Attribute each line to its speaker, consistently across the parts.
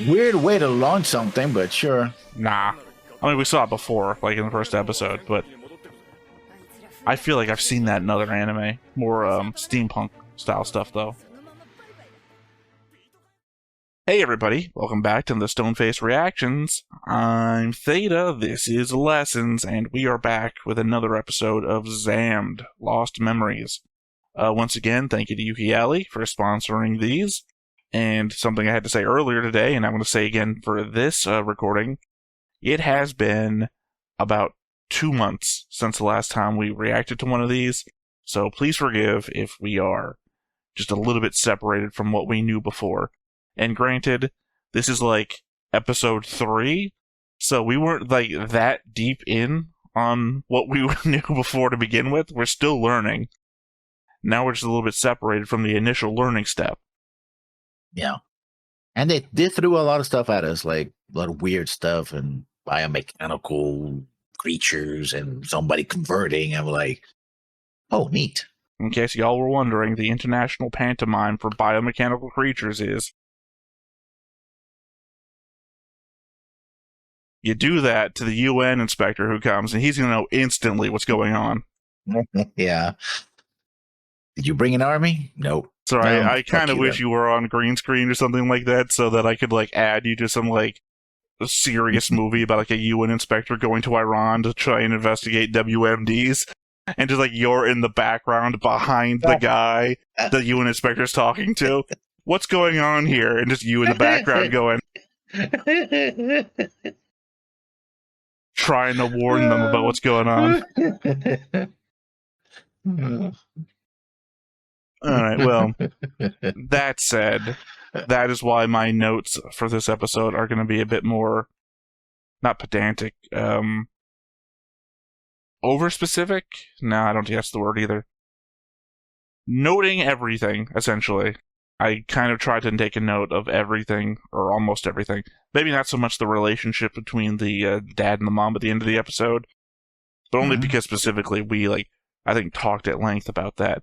Speaker 1: Weird way to launch something, but sure.
Speaker 2: Nah. I mean, we saw it before, like in the first episode, but I feel like I've seen that in other anime. More steampunk style stuff, though. Hey everybody, welcome back to the Stoneface Reactions. I'm Theta, this is Lessons, and we are back with another episode of Xam'd, Lost Memories. Once again, thank you to Yuki Ali for sponsoring these. And something I had to say earlier today, and I'm going to say again for this recording, it has been about 2 months since the last time we reacted to one of these, so please forgive if we are just a little bit separated from what we knew before. And granted, this is like episode 3, so we weren't like that deep in on what we knew before to begin with. We're still learning. Now we're just a little bit separated from the initial learning step.
Speaker 1: Yeah. And they did throw a lot of stuff at us, like a lot of weird stuff and biomechanical creatures and somebody converting. I'm like, oh, neat.
Speaker 2: In case y'all were wondering, the international pantomime for biomechanical creatures is you do that to the UN inspector who comes, and he's going to know instantly what's going on.
Speaker 1: Yeah. Did you bring an army? Nope.
Speaker 2: So
Speaker 1: No,
Speaker 2: I kind of wish you were on green screen or something like that, so that I could like add you to some like a serious movie about like a UN inspector going to Iran to try and investigate WMDs, and just like you're in the background behind the guy the UN inspector's talking to. What's going on here? And just you in the background going, trying to warn them about what's going on. Alright, well, that said, that is why my notes for this episode are going to be a bit more, not pedantic, over-specific? No, I don't think that's the word either. Noting everything, essentially. I kind of tried to take a note of everything, or almost everything. Maybe not so much the relationship between the dad and the mom at the end of the episode, but only because specifically we, like, I think talked at length about that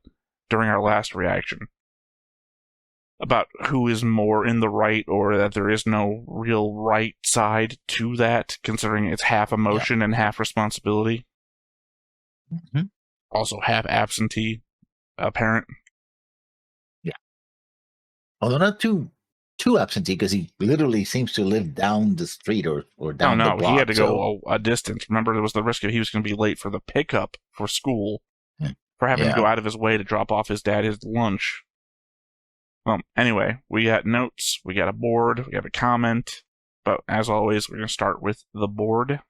Speaker 2: during our last reaction. About who is more in the right, or that there is no real right side to that, considering it's half emotion and half responsibility. Also half absentee parent.
Speaker 1: Yeah. Although not too absentee, because he literally seems to live down the street or down the block.
Speaker 2: He had to go a distance. Remember, there was the risk of he was going to be late for the pickup for school. For having to go out of his way to drop off his dad his lunch. Well, anyway, we got notes, we got a board, we have a comment, but as always, we're going to start with the board.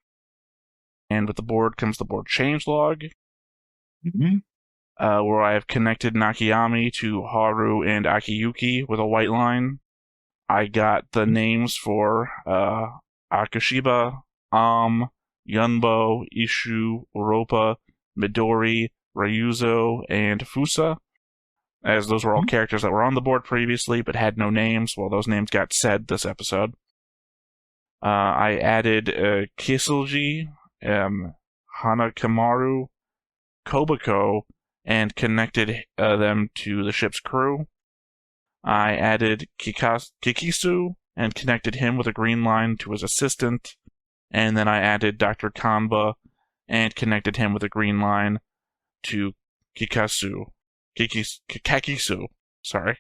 Speaker 2: And with the board comes the board changelog, where I have connected Nakayami to Haru and Akiyuki with a white line. I got the names for Akashiba, Yunbo, Ishu, Oropa, Midori, Ryuzo, and Fusa, as those were all characters that were on the board previously but had no names. Well, those names got said this episode. I added Kisilji, Hanakamaru, Kobako, and connected them to the ship's crew. I added Kikisu and connected him with a green line to his assistant. And then I added Dr. Kanba and connected him with a green line to Kakisu. Sorry.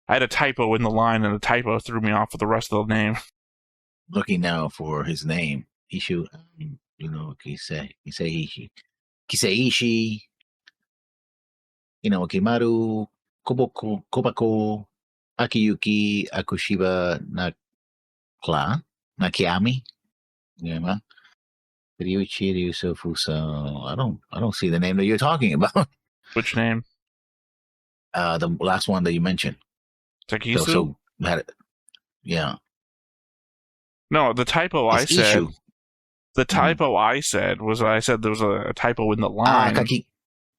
Speaker 2: I had a typo in the line, and the typo threw me off with the rest of the name.
Speaker 1: Looking now for his name. Ishu, Kiseishi, Kimaru, Kobako, Akiyuki, Akushiba, Nakiami. Yeah, Ryuichi, Ryuso, Fusa. I don't see the name that you're talking about.
Speaker 2: Which name?
Speaker 1: The last one that you mentioned.
Speaker 2: Takisu?
Speaker 1: So had it. Yeah.
Speaker 2: No, the typo I said.
Speaker 1: Ishu.
Speaker 2: The typo I said was I said there was a typo in the line.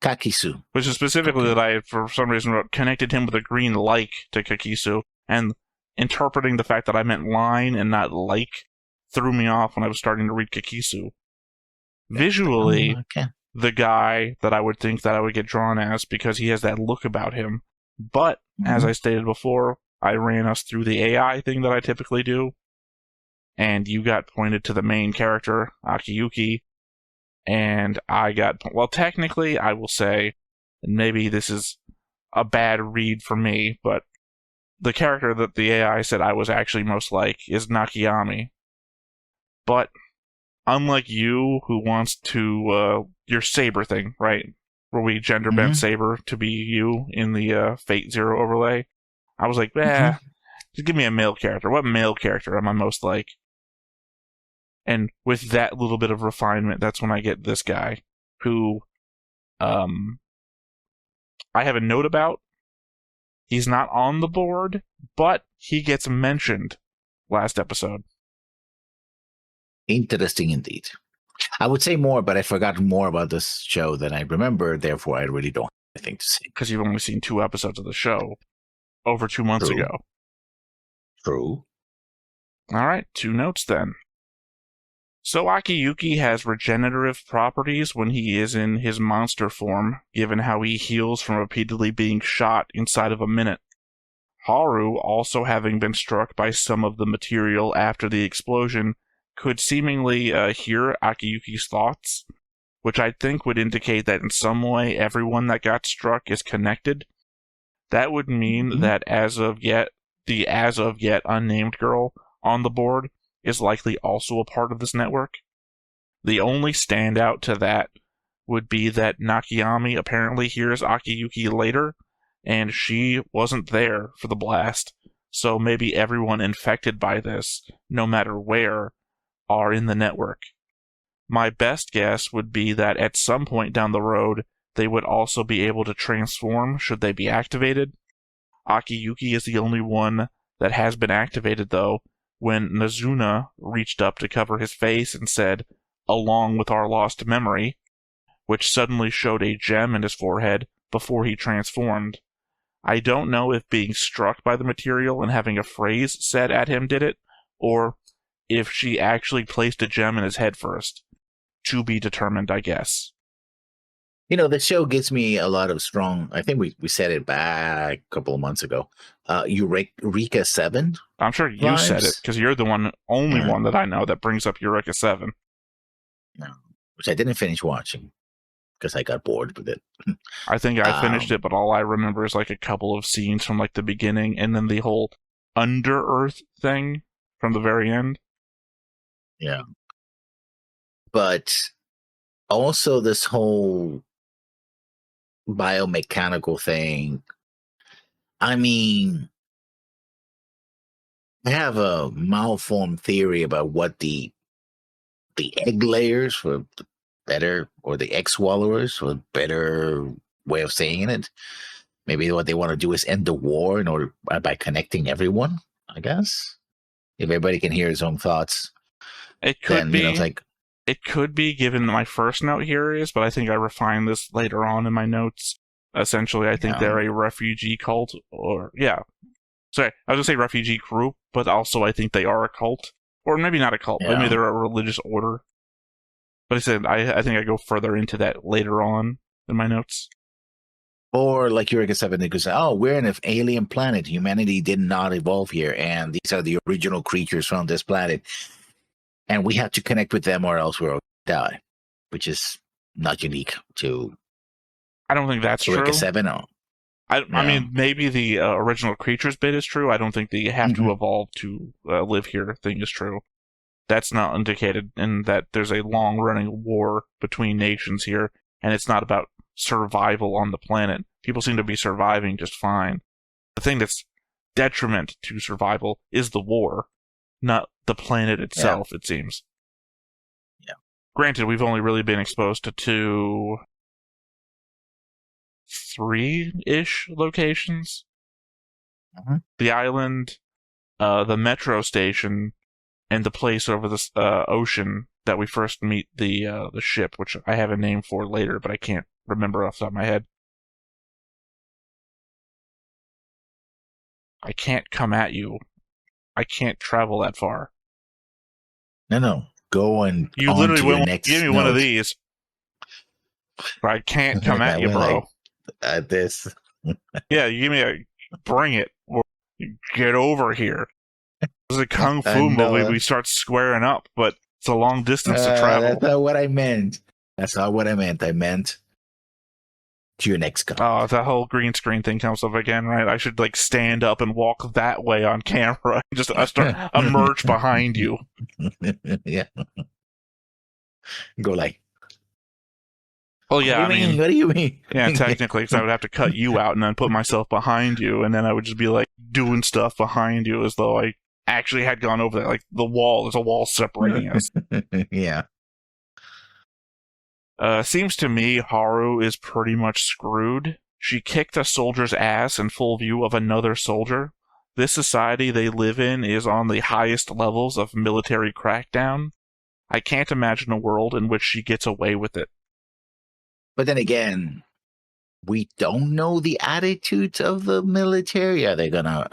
Speaker 1: Kakisu.
Speaker 2: Which is specifically that I, for some reason, wrote connected him with a green like to Kakisu, and interpreting the fact that I meant line and not like threw me off when I was starting to read Kakisu. Visually, the guy that I would think that I would get drawn as, because he has that look about him. But, as I stated before, I ran us through the AI thing that I typically do, and you got pointed to the main character, Akiyuki, and I got, well, technically, I will say, and maybe this is a bad read for me, but the character that the AI said I was actually most like is Nakayami. But unlike you, who wants to, your Saber thing, right? Where we gender bent Saber to be you in the Fate Zero overlay. I was like, just give me a male character. What male character am I most like? And with that little bit of refinement, that's when I get this guy, who I have a note about. He's not on the board, but he gets mentioned last episode.
Speaker 1: Interesting indeed. I would say more, but I forgot more about this show than I remember. Therefore, I really don't have anything to say.
Speaker 2: Because you've only seen 2 episodes of the show over 2 months ago.
Speaker 1: True.
Speaker 2: All right, 2 notes then. So Akiyuki has regenerative properties when he is in his monster form, given how he heals from repeatedly being shot inside of a minute. Haru, also having been struck by some of the material after the explosion, could seemingly hear Akiyuki's thoughts, which I think would indicate that in some way everyone that got struck is connected. That would mean that as of yet unnamed girl on the board is likely also a part of this network. The only standout to that would be that Nakayami apparently hears Akiyuki later, and she wasn't there for the blast, so maybe everyone infected by this, no matter where, are in the network. My best guess would be that at some point down the road, they would also be able to transform should they be activated. Akiyuki is the only one that has been activated, though, when Nazuna reached up to cover his face and said, "along with our lost memory," which suddenly showed a gem in his forehead before he transformed. I don't know if being struck by the material and having a phrase said at him did it, or if she actually placed a gem in his head first. To be determined, I guess.
Speaker 1: You know, the show gives me a lot of strong, I think we said it back a couple of months ago, Eureka 7.
Speaker 2: I'm sure you
Speaker 1: vibes.
Speaker 2: said it, because you're the only one that I know that brings up Eureka 7.
Speaker 1: Yeah, which I didn't finish watching, because I got bored with it.
Speaker 2: I think I finished it, but all I remember is like a couple of scenes from like the beginning, and then the whole Under-Earth thing from the very end.
Speaker 1: Yeah. But also this whole biomechanical thing. I mean, I have a malformed theory about what the egg layers, for better, or the egg swallowers, for a better way of saying it. Maybe what they want to do is end the war in order by connecting everyone, I guess. If everybody can hear his own thoughts,
Speaker 2: it could be.
Speaker 1: it's like,
Speaker 2: it could be, given my first note here is, but I think I refined this later on in my notes. Essentially, I think they're a refugee cult, or, sorry, I was going to say refugee group, but also I think they are a cult. Or maybe not a cult, maybe they're a religious order. But I said, I think I go further into that later on in my notes.
Speaker 1: Or like Eureka 7, they could say, oh, we're in an alien planet. Humanity did not evolve here, and these are the original creatures from this planet. And we have to connect with them or else we'll die, which is not unique to.
Speaker 2: I don't think that's
Speaker 1: Eureka
Speaker 2: true.
Speaker 1: 7. No.
Speaker 2: I mean, maybe the original creatures bit is true. I don't think the have to evolve to live here thing is true. That's not indicated in that there's a long-running war between nations here, and it's not about survival on the planet. People seem to be surviving just fine. The thing that's detriment to survival is the war, not the planet itself, it seems.
Speaker 1: Yeah.
Speaker 2: Granted, we've only really been exposed to 3-ish locations. The island, the metro station, and the place over the ocean that we first meet the ship, which I have a name for later, but I can't remember off the top of my head. I can't come at you. I can't travel that far.
Speaker 1: No. Go and
Speaker 2: you literally will give me one of these. But I can't come at you, bro.
Speaker 1: At this.
Speaker 2: Yeah, you give me bring it. Or Get over here. This is a kung fu movie. We start squaring up, but it's a long distance to travel.
Speaker 1: That's not what I meant. That's not what I meant. I meant to your next guy.
Speaker 2: Oh, that whole green screen thing comes up again, right? I should like stand up and walk that way on camera. Just emerge behind you.
Speaker 1: Yeah. Go like.
Speaker 2: Well, yeah,
Speaker 1: what do you mean?
Speaker 2: Yeah, technically, because I would have to cut you out and then put myself behind you, and then I would just be like doing stuff behind you as though I actually had gone over there. Like there's a wall separating us.
Speaker 1: Yeah.
Speaker 2: Seems to me Haru is pretty much screwed. She kicked a soldier's ass in full view of another soldier. This society they live in is on the highest levels of military crackdown. I can't imagine a world in which she gets away with it.
Speaker 1: But then again, we don't know the attitudes of the military. Are they gonna?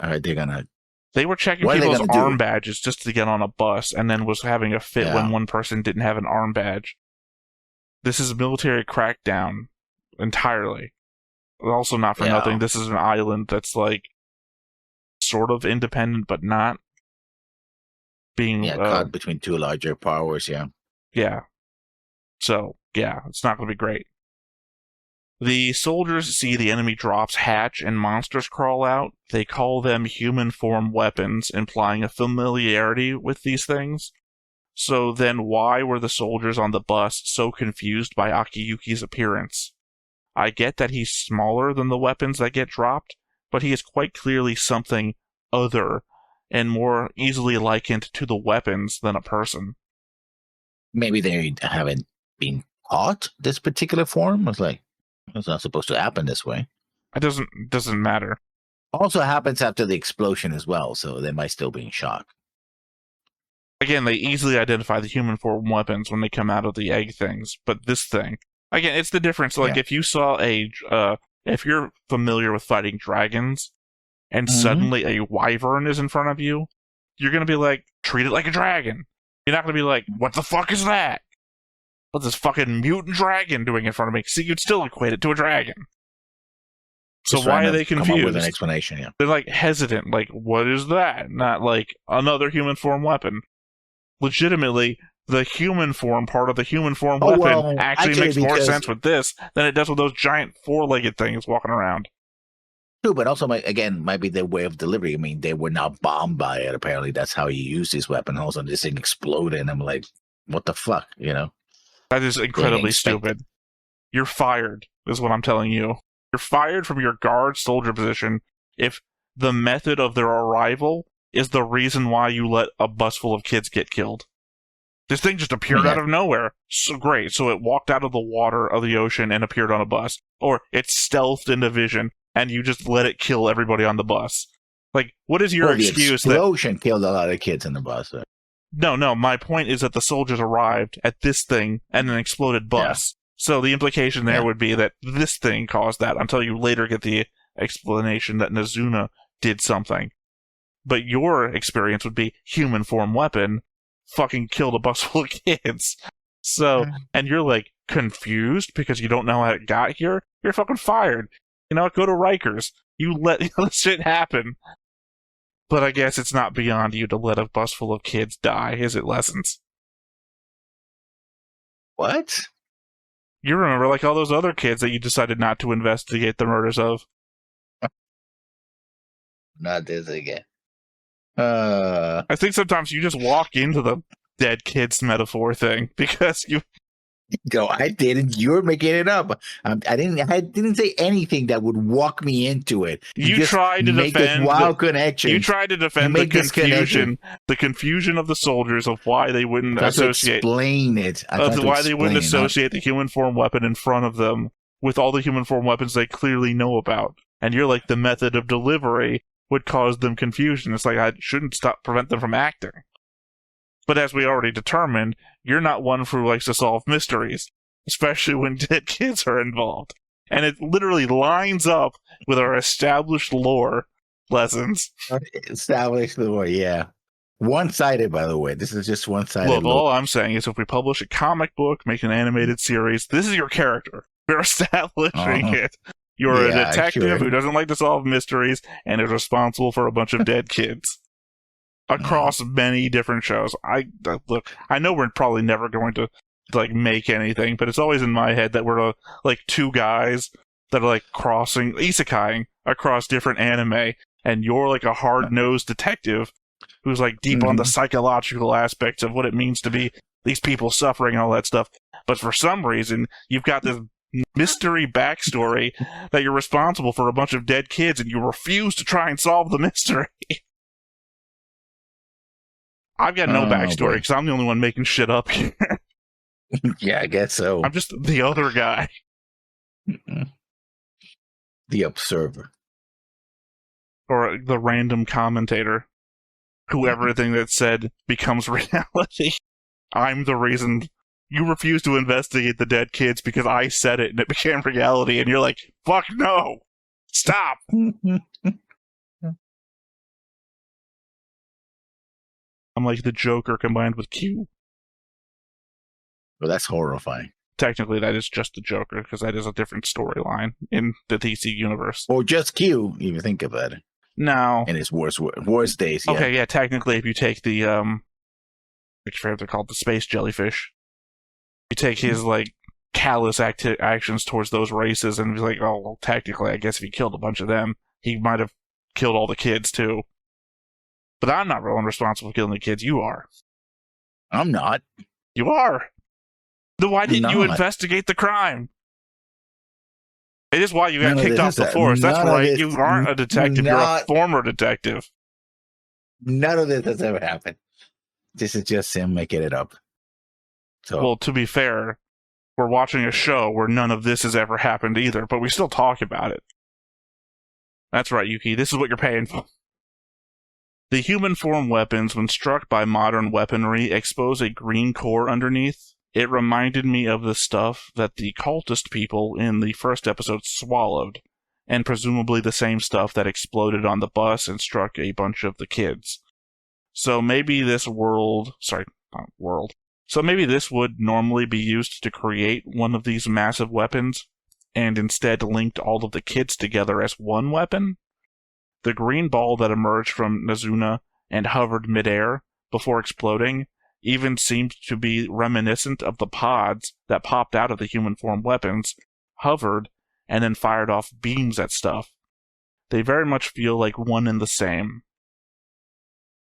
Speaker 2: They were checking people's arm badges just to get on a bus, and then was having a fit when one person didn't have an arm badge. This is a military crackdown entirely. Also, not for nothing, this is an island that's like sort of independent, but not. Being
Speaker 1: caught between two larger powers.
Speaker 2: Yeah. So it's not going to be great. The soldiers see the enemy drops hatch and monsters crawl out. They call them human form weapons, implying a familiarity with these things. So then why were the soldiers on the bus so confused by Akiyuki's appearance? I get that he's smaller than the weapons that get dropped, but he is quite clearly something other and more easily likened to the weapons than a person.
Speaker 1: Maybe they haven't been taught this particular form. It's like, it's not supposed to happen this way.
Speaker 2: It doesn't matter.
Speaker 1: Also happens after the explosion as well, so they might still be in shock.
Speaker 2: Again, they easily identify the human form weapons when they come out of the egg things, but this thing, again, it's the difference. Like if you saw if you're familiar with fighting dragons, and suddenly a wyvern is in front of you, you're gonna be like, treat it like a dragon. You're not gonna be like, what the fuck is that? What's this fucking mutant dragon doing in front of me? See, you'd still equate it to a dragon. So why are they confused?
Speaker 1: Come up with an explanation,
Speaker 2: They're like hesitant, like, what is that? Not like another human form weapon. Legitimately, the human form part of the human form weapon actually makes more sense with this than it does with those giant four-legged things walking around.
Speaker 1: True, but also, might be their way of delivery. I mean, they were not bombed by it. Apparently, that's how you use this weapon. All of a sudden, this thing exploded, and I'm like, what the fuck,
Speaker 2: That is incredibly stupid. You're fired, is what I'm telling you. You're fired from your guard soldier position if the method of their arrival is the reason why you let a bus full of kids get killed. This thing just appeared out of nowhere. So great. So it walked out of the water of the ocean and appeared on a bus. Or it stealthed into vision, and you just let it kill everybody on the bus. Like, what is your excuse?
Speaker 1: The explosion killed a lot of kids in the bus. Right?
Speaker 2: No, my point is that the soldiers arrived at this thing and an exploded bus. So the implication there would be that this thing caused that until you later get the explanation that Nazuna did something. But your experience would be human form weapon fucking killed a bus full of kids. So, and you're like confused because you don't know how it got here? You're fucking fired. Go to Rikers. You let this shit happen. But I guess it's not beyond you to let a bus full of kids die, is it, Lessons?
Speaker 1: What?
Speaker 2: You remember, like, all those other kids that you decided not to investigate the murders of.
Speaker 1: Not this again.
Speaker 2: I think sometimes you just walk into the dead kids metaphor thing because you...
Speaker 1: No, I didn't. You're making it up. I didn't say anything that would walk me into it.
Speaker 2: You tried to defend
Speaker 1: connection.
Speaker 2: You tried to defend the confusion of the soldiers of why they wouldn't associate.
Speaker 1: Explain it.
Speaker 2: Why they wouldn't associate the human form weapon in front of them with all the human form weapons they clearly know about. And you're like, the method of delivery would cause them confusion. It's like, I shouldn't prevent them from acting. But as we already determined, you're not one who likes to solve mysteries, especially when dead kids are involved. And it literally lines up with our established lore lessons.
Speaker 1: Established lore, yeah. One-sided, by the way. This is just one-sided.
Speaker 2: Look, all I'm saying is if we publish a comic book, make an animated series, this is your character. We're establishing it. You're a
Speaker 1: Yeah,
Speaker 2: detective
Speaker 1: sure.
Speaker 2: who doesn't like to solve mysteries and is responsible for a bunch of dead kids across many different shows. Look, I know we're probably never going to like make anything, but it's always in my head that we're like two guys that are like crossing isekaiing across different anime, and you're like a hard-nosed detective who's like deep on the psychological aspects of what it means to be these people suffering and all that stuff. But for some reason, you've got this mystery backstory that you're responsible for a bunch of dead kids, and you refuse to try and solve the mystery. I've got no backstory because I'm the only one making shit up here.
Speaker 1: Yeah, I guess so.
Speaker 2: I'm just the other guy.
Speaker 1: The observer.
Speaker 2: Or the random commentator who everything that's said becomes reality. I'm the reason you refuse to investigate the dead kids because I said it and it became reality, and you're like, fuck no! Stop! I'm like the Joker combined with Q.
Speaker 1: Well, that's horrifying.
Speaker 2: Technically, that is just the Joker, because that is a different storyline in the DC universe.
Speaker 1: Or just Q, if you think about it.
Speaker 2: No.
Speaker 1: In his worst days, yeah.
Speaker 2: Okay, yeah, technically, if you take the, which they're called, the space jellyfish, you take his, like, callous actions towards those races and be like, oh, well, technically, I guess if he killed a bunch of them, he might have killed all the kids, too. But I'm not really responsible for killing the kids. You are.
Speaker 1: I'm not.
Speaker 2: You are. Then why didn't you investigate the crime? It is why you got kicked off the force. That's right. You aren't a detective. You're a former detective.
Speaker 1: None of this has ever happened. This is just him making it up. So.
Speaker 2: Well, to be fair, we're watching a show where none of this has ever happened either, but we still talk about it. That's right, Yuki. This is what you're paying for. The human form weapons, when struck by modern weaponry, expose a green core underneath. It reminded me of the stuff that the cultist people in the first episode swallowed, and presumably the same stuff that exploded on the bus and struck a bunch of the kids. So maybe this So maybe this would normally be used to create one of these massive weapons, and instead linked all of the kids together as one weapon? The green ball that emerged from Nazuna and hovered midair before exploding even seemed to be reminiscent of the pods that popped out of the human form weapons, hovered, and then fired off beams at stuff. They very much feel like one and the same.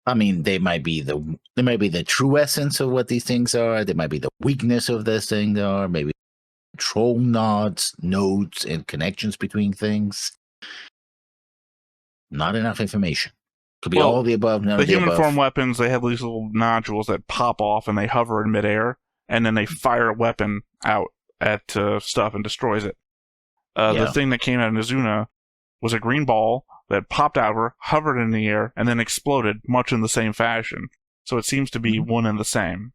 Speaker 1: I mean, they might be the true essence of what these things are. They might be the weakness of this thing. They are maybe control nodes, and connections between things. Not enough information. Could be all the above, none of the above.
Speaker 2: The human form weapons, they have these little nodules that pop off and they hover in midair, and then they fire a weapon out at stuff and destroys it. The thing that came out of Nazuna was a green ball that popped out, hovered in the air, and then exploded, much in the same fashion. So it seems to be one and the same.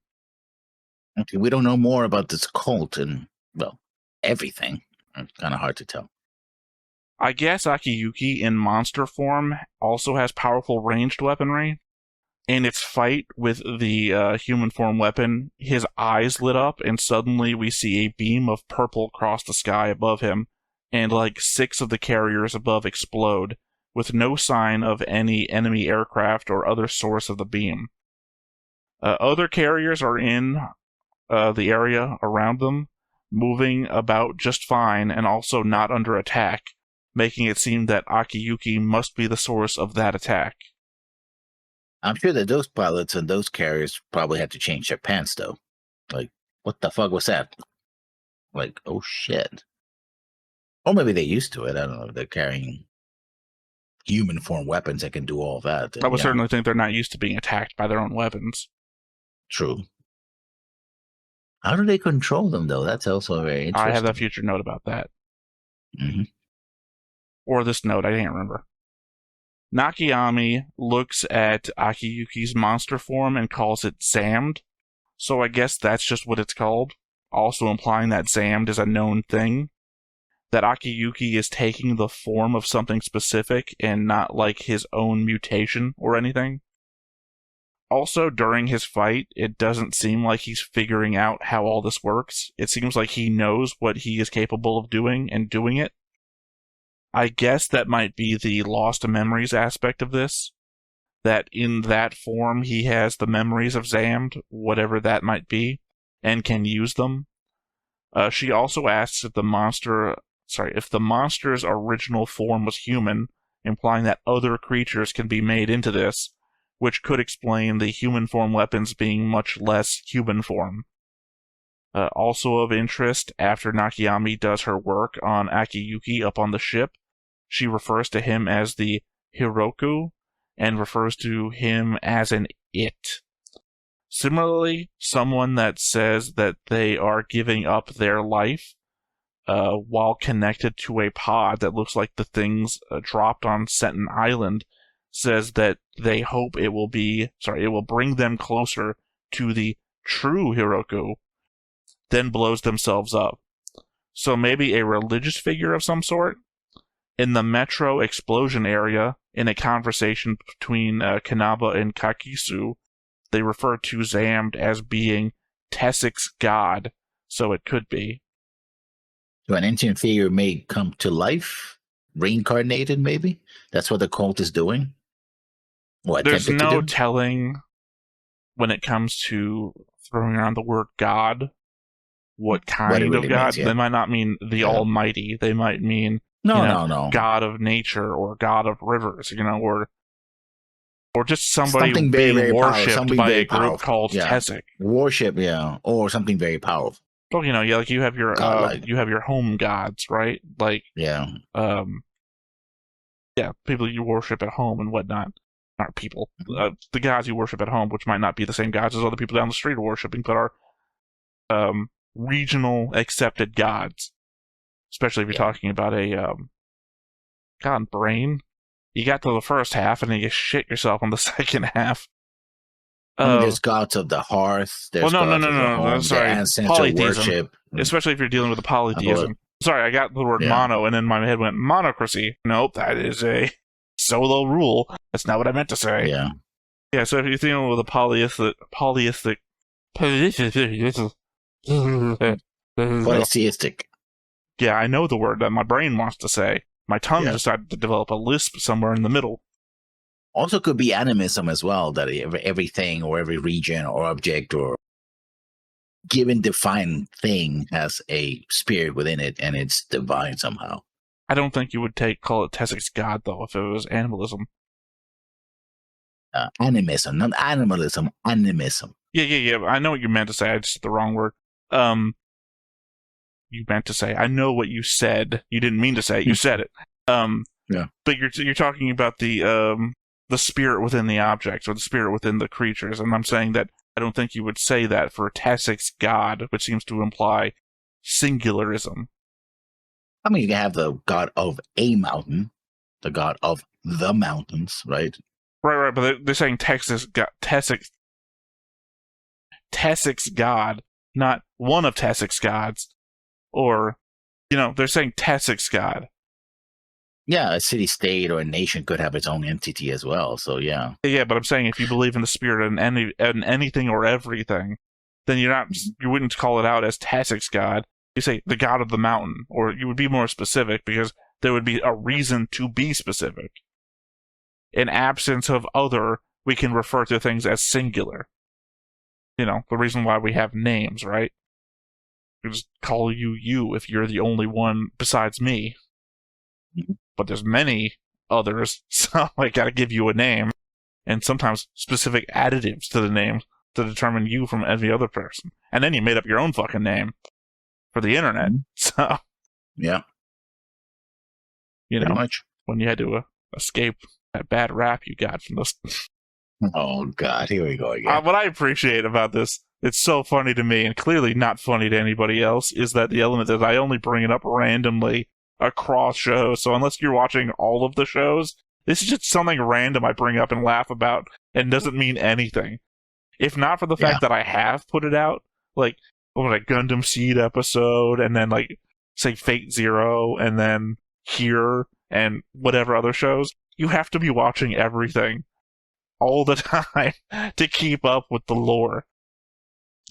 Speaker 1: Okay, we don't know more about this cult and, well, everything. It's kind of hard to tell.
Speaker 2: I guess Akiyuki in monster form also has powerful ranged weaponry. In its fight with the human form weapon, his eyes lit up, and suddenly we see a beam of purple cross the sky above him, and like 6 of the carriers above explode, with no sign of any enemy aircraft or other source of the beam. Other carriers are in the area around them, moving about just fine and also not under attack, making it seem that Akiyuki must be the source of that attack.
Speaker 1: I'm sure that those pilots and those carriers probably had to change their pants, though. Like, what the fuck was that? Like, oh shit. Or maybe they're used to it. I don't know. They're carrying human form weapons that can do all that.
Speaker 2: I would certainly think they're not used to being attacked by their own weapons.
Speaker 1: True. How do they control them, though? That's also very interesting.
Speaker 2: I have a future note about that.
Speaker 1: Mm-hmm.
Speaker 2: Or this note, I can't remember. Nakayami looks at Akiyuki's monster form and calls it Xam'd, so I guess that's just what it's called, also implying that Xam'd is a known thing. That Akiyuki is taking the form of something specific and not like his own mutation or anything. Also, during his fight, it doesn't seem like he's figuring out how all this works. It seems like he knows what he is capable of doing and doing it. I guess that might be the lost memories aspect of this. That in that form he has the memories of Xam'd, whatever that might be, and can use them. She also asks if the monster's original form was human, implying that other creatures can be made into this, which could explain the human form weapons being much less human form. Also of interest, after Nakayami does her work on Akiyuki up on the ship, she refers to him as the Hiroku, and refers to him as an it. Similarly, someone that says that they are giving up their life while connected to a pod that looks like the things dropped on Sentin Island says that they hope it will bring them closer to the true Hiroku, then blows themselves up. So maybe a religious figure of some sort? In the metro explosion area, in a conversation between Kanaba and Kakisu, they refer to Xam'd as being Tessik's god, so it could be.
Speaker 1: So an ancient figure may come to life, reincarnated maybe? That's what the cult is doing? Or
Speaker 2: There's
Speaker 1: attempted
Speaker 2: no
Speaker 1: to do?
Speaker 2: telling when it comes to throwing around the word god, what kind
Speaker 1: it
Speaker 2: of
Speaker 1: really
Speaker 2: god.
Speaker 1: means, yeah.
Speaker 2: They might not mean the Almighty. They might mean
Speaker 1: No.
Speaker 2: god of nature or god of rivers, or just somebody
Speaker 1: Something very,
Speaker 2: being
Speaker 1: very
Speaker 2: worshipped
Speaker 1: something
Speaker 2: by
Speaker 1: very
Speaker 2: a group
Speaker 1: powerful.
Speaker 2: called
Speaker 1: Yeah.
Speaker 2: Tessik.
Speaker 1: Worship, yeah, or something very powerful.
Speaker 2: Well, like you have your
Speaker 1: Godlike.
Speaker 2: you have your home gods, right? Like
Speaker 1: Yeah.
Speaker 2: People you worship at home and whatnot. Not people, the gods you worship at home, which might not be the same gods as other people down the street are worshiping, but are regional accepted gods. Especially if you're talking about a brain. You got to the first half and then you shit yourself on the second half.
Speaker 1: I mean, there's gods of the hearth. There's gods of the home.
Speaker 2: Sorry,
Speaker 1: the ancestor
Speaker 2: polytheism.
Speaker 1: worship.
Speaker 2: Especially if you're dealing with the polytheism. Sorry, I got the word mono, and then my head went monocracy. Nope, that is a solo rule. That's not what I meant to say.
Speaker 1: Yeah.
Speaker 2: Yeah, so if you're dealing with a polytheistic.
Speaker 1: Polytheistic.
Speaker 2: Yeah, I know the word that my brain wants to say. My tongue decided to develop a lisp somewhere in the middle.
Speaker 1: Also could be animism as well, that everything or every region or object or given defined thing has a spirit within it and it's divine somehow.
Speaker 2: I don't think you would call it Tessik's god, though, if it was animalism.
Speaker 1: Animism, not animalism, animism.
Speaker 2: Yeah. I know what you meant to say. I just said the wrong word. You meant to say. I know what you said. You didn't mean to say it. You said it.
Speaker 1: Yeah.
Speaker 2: But you're talking about the spirit within the objects or the spirit within the creatures, and I'm saying that I don't think you would say that for Tessik's god, which seems to imply singularism.
Speaker 1: I mean, you can have the god of a mountain, the god of the mountains, right?
Speaker 2: Right, but they're saying Tessik's god, not one of Tessik's gods, or, they're saying Tessik's god.
Speaker 1: Yeah, a city-state or a nation could have its own entity as well, so yeah.
Speaker 2: Yeah, but I'm saying if you believe in the spirit in anything or everything, then you wouldn't call it out as Tessik's god. You say the god of the mountain, or you would be more specific because there would be a reason to be specific. In absence of other, we can refer to things as singular. The reason why we have names, right? We just call you if you're the only one besides me. But there's many others, so I gotta give you a name, and sometimes specific additives to the name to determine you from every other person. And then you made up your own fucking name for the internet. So
Speaker 1: yeah,
Speaker 2: pretty
Speaker 1: much
Speaker 2: when you had to escape that bad rap you got from those.
Speaker 1: Oh God, here we go again.
Speaker 2: What I appreciate about this, it's so funny to me, and clearly not funny to anybody else, is that the element that I only bring it up randomly across shows. So unless you're watching all of the shows, this is just something random I bring up and laugh about and doesn't mean anything. If not for the fact that I have put it out, like Gundam Seed episode, and then say Fate Zero, and then Here, and whatever other shows, you have to be watching everything all the time to keep up with the lore.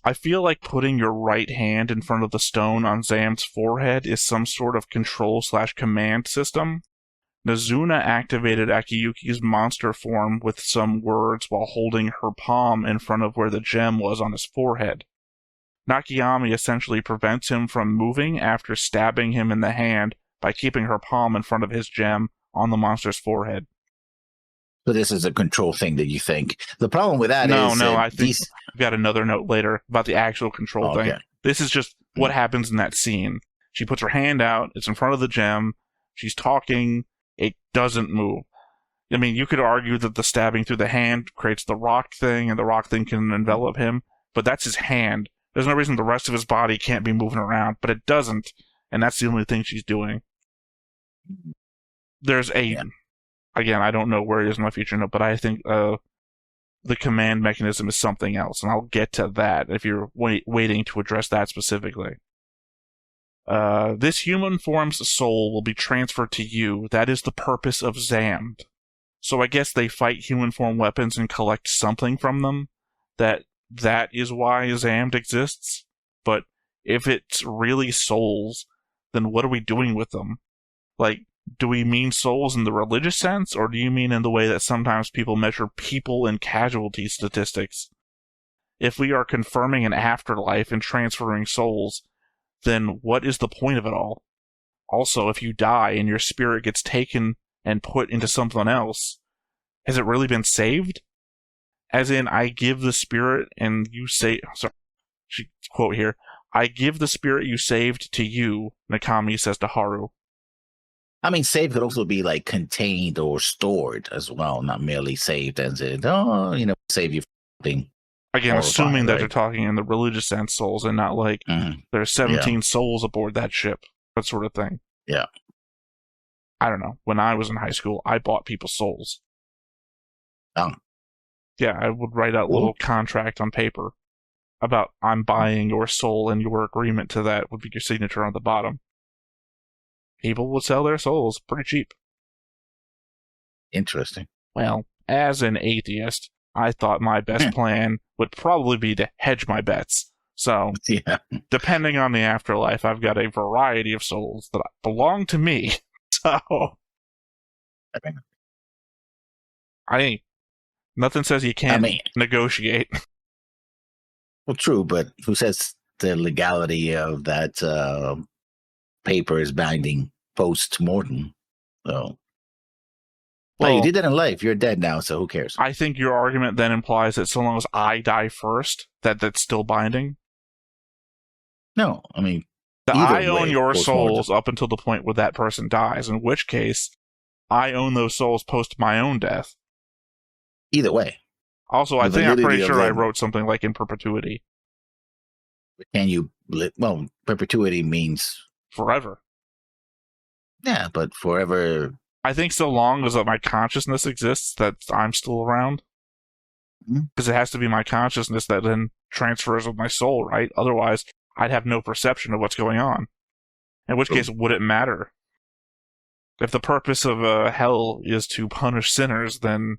Speaker 2: I feel like putting your right hand in front of the stone on Xam'd's forehead is some sort of control/command system. Nazuna activated Akiyuki's monster form with some words while holding her palm in front of where the gem was on his forehead. Nakayami essentially prevents him from moving after stabbing him in the hand by keeping her palm in front of his gem on the monster's forehead.
Speaker 1: So this is a control thing that you think. The problem with that is...
Speaker 2: No, I think I've got another note later about the actual control thing. This is just what happens in that scene. She puts her hand out, it's in front of the gem, she's talking, it doesn't move. I mean, you could argue that the stabbing through the hand creates the rock thing, and the rock thing can envelop him, but that's his hand. There's no reason the rest of his body can't be moving around, but it doesn't, and that's the only thing she's doing. There's again, I don't know where it is in my future note, but I think the command mechanism is something else, and I'll get to that if you're waiting to address that specifically. This human form's soul will be transferred to you. That is the purpose of Xam'd. So I guess they fight human form weapons and collect something from them. That is why Xam'd exists. But if it's really souls, then what are we doing with them? Like, do we mean souls in the religious sense, or do you mean in the way that sometimes people measure people and casualty statistics? If we are confirming an afterlife and transferring souls, then what is the point of it all? Also, if you die and your spirit gets taken and put into something else, has it really been saved? As in, I give the spirit and you say... Sorry, quote here. I give the spirit you saved to you, Nakami says to Haru.
Speaker 1: I mean, saved could also be like contained or stored as well, not merely saved as in, save you from thing.
Speaker 2: Again, assuming that they're talking in the religious sense, souls, and not like there's 17 souls aboard that ship, that sort of thing.
Speaker 1: Yeah.
Speaker 2: I don't know. When I was in high school, I bought people's souls.
Speaker 1: Oh.
Speaker 2: Yeah, I would write out a little contract on paper about I'm buying your soul, and your agreement to that would be your signature on the bottom. People would sell their souls pretty cheap.
Speaker 1: Interesting.
Speaker 2: Well, as an atheist, I thought my best plan would probably be to hedge my bets. So, depending on the afterlife, I've got a variety of souls that belong to me. So, nothing says you can't negotiate.
Speaker 1: Well, true, but who says the legality of that paper is binding post-mortem? So, well, you did that in life. You're dead now, so who cares?
Speaker 2: I think your argument then implies that so long as I die first, that's still binding.
Speaker 1: No, I mean,
Speaker 2: that I own your souls up until the point where that person dies, in which case I own those souls post my own death.
Speaker 1: Either way.
Speaker 2: Also, I'm pretty sure I wrote something like in perpetuity.
Speaker 1: Can you... Well, perpetuity means...
Speaker 2: forever.
Speaker 1: Yeah, but forever...
Speaker 2: I think so long as my consciousness exists, that I'm still around. Because it has to be my consciousness that then transfers with my soul, right? Otherwise, I'd have no perception of what's going on. In which case, would it matter? If the purpose of hell is to punish sinners, then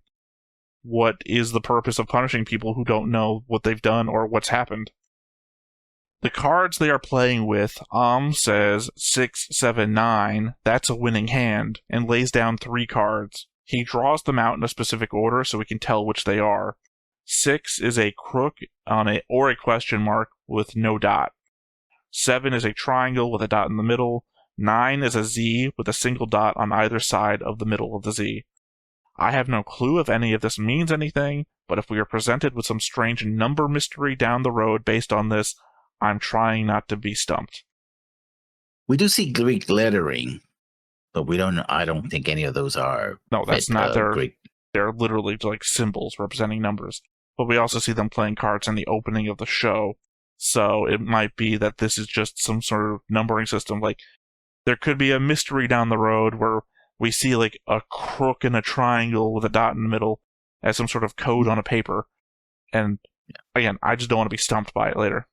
Speaker 2: what is the purpose of punishing people who don't know what they've done or what's happened? The cards they are playing with, says 6, 7, 9, that's a winning hand, and lays down 3 cards. He draws them out in a specific order so we can tell which they are. 6 is a crook or a question mark with no dot. 7 is a triangle with a dot in the middle. 9 is a Z with a single dot on either side of the middle of the Z. I have no clue if any of this means anything, but if we are presented with some strange number mystery down the road based on this, I'm trying not to be stumped.
Speaker 1: We do see Greek lettering, but I don't think any of those are...
Speaker 2: No, that's not their Greek. They're literally like symbols representing numbers. But we also see them playing cards in the opening of the show, so it might be that this is just some sort of numbering system. Like, there could be a mystery down the road where we see like a crook and a triangle with a dot in the middle as some sort of code on a paper. And again, I just don't want to be stumped by it later.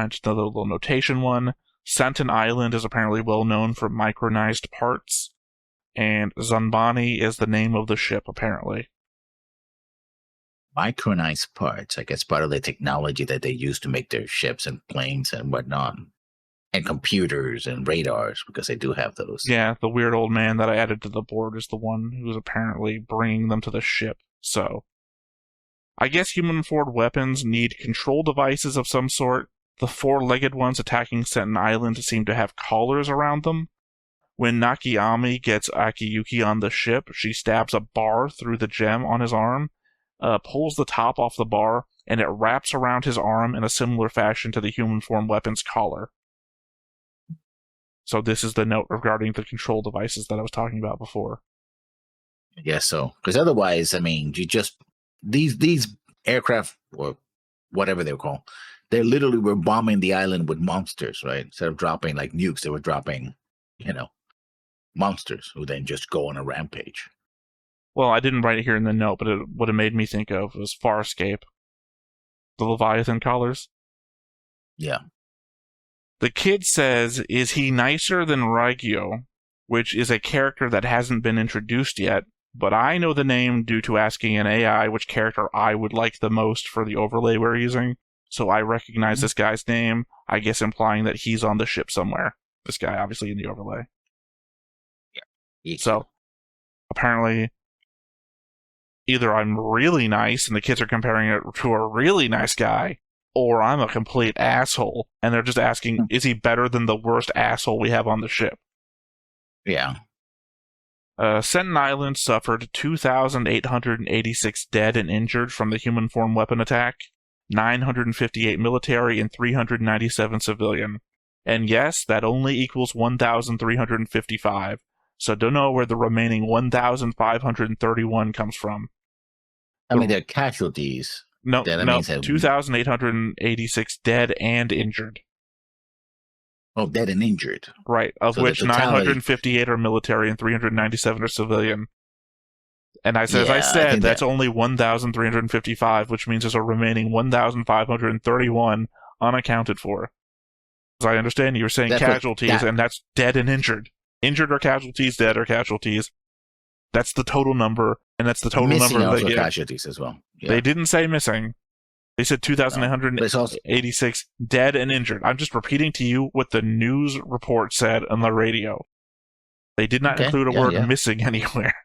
Speaker 2: Just another little notation one. Santon Island is apparently well known for micronized parts, and Zanbani is the name of the ship, apparently.
Speaker 1: Micronized parts, I guess part of the technology that they use to make their ships and planes and whatnot. And computers and radars, because they do have those.
Speaker 2: Yeah, the weird old man that I added to the board is the one who's apparently bringing them to the ship. So, I guess human-forward weapons need control devices of some sort. The four-legged ones attacking Sentin Island seem to have collars around them. When Nakayami gets Akiyuki on the ship, she stabs a bar through the gem on his arm, pulls the top off the bar, and it wraps around his arm in a similar fashion to the human-form weapon's collar. So this is the note regarding the control devices that I was talking about before.
Speaker 1: I guess so. Because otherwise, I mean, you just these aircraft or whatever they're called, they literally were bombing the island with monsters, right? Instead of dropping like nukes, they were dropping, monsters who then just go on a rampage.
Speaker 2: Well, I didn't write it here in the note, but what it made me think of was Farscape. The Leviathan collars.
Speaker 1: Yeah.
Speaker 2: The kid says, is he nicer than Raigyo, which is a character that hasn't been introduced yet, but I know the name due to asking an AI which character I would like the most for the overlay we're using, so I recognize this guy's name, I guess implying that he's on the ship somewhere. This guy, obviously, in the overlay.
Speaker 1: Yeah.
Speaker 2: So, apparently, either I'm really nice and the kids are comparing it to a really nice guy, or I'm a complete asshole, and they're just asking, is he better than the worst asshole we have on the ship?
Speaker 1: Yeah.
Speaker 2: Sentin Island suffered 2,886 dead and injured from the human form weapon attack, 958 military and 397 civilian. And yes, that only equals 1,355, so don't know where the remaining 1,531 comes from.
Speaker 1: I mean, they're casualties.
Speaker 2: No, 2,886 dead and injured.
Speaker 1: Oh, dead and injured.
Speaker 2: Right, of so which 958 are military and 397 are civilian. And as I said, that's only 1,355, which means there's a remaining 1,531 unaccounted for. As I understand, you were saying casualties, and that's dead and injured. Injured are casualties, dead are casualties. That's the total number, and that's the total
Speaker 1: missing
Speaker 2: number
Speaker 1: they get. Casualties as well. Yeah.
Speaker 2: They didn't say missing. They said 2,886 dead and injured. I'm just repeating to you what the news report said on the radio. They did not include a word missing anywhere.